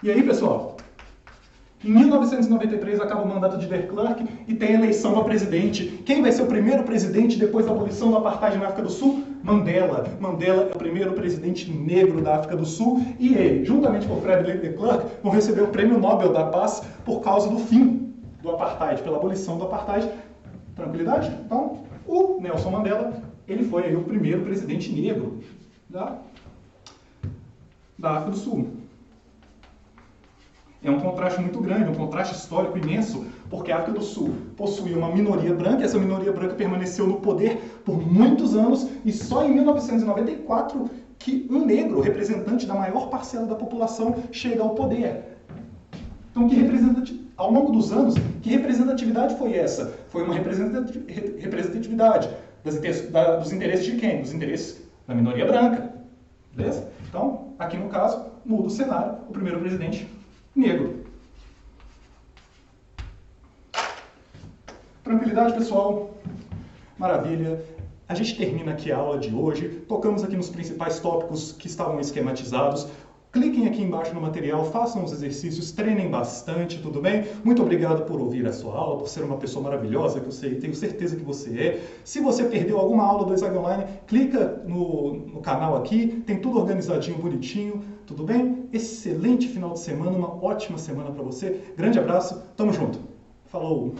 E aí, pessoal, em 1993 acaba o mandato de de Klerk e tem a eleição para presidente. Quem vai ser o primeiro presidente depois da abolição do apartheid na África do Sul? Mandela. Mandela é o primeiro presidente negro da África do Sul e ele, juntamente com Frederick de Klerk, vão receber o Prêmio Nobel da Paz por causa do fim do apartheid, pela abolição do apartheid. Tranquilidade? Então, o Nelson Mandela, ele foi aí o primeiro presidente negro da África do Sul. É um contraste muito grande, um contraste histórico imenso, porque a África do Sul possuía uma minoria branca, essa minoria branca permaneceu no poder por muitos anos, e só em 1994 que um negro, representante da maior parcela da população, chega ao poder. Então, ao longo dos anos, que representatividade foi essa? Foi uma representatividade dos interesses de quem? Dos interesses da minoria branca. Beleza? Então, aqui no caso, muda o cenário, o primeiro presidente negro. Tranquilidade, pessoal? Maravilha. A gente termina aqui a aula de hoje. Tocamos aqui nos principais tópicos que estavam esquematizados. Cliquem aqui embaixo no material, façam os exercícios, treinem bastante, tudo bem? Muito obrigado por ouvir a sua aula, por ser uma pessoa maravilhosa, que eu sei, tenho certeza que você é. Se você perdeu alguma aula do Exag Online, clica no canal aqui, tem tudo organizadinho, bonitinho, tudo bem? Excelente final de semana, uma ótima semana para você. Grande abraço, tamo junto. Falou!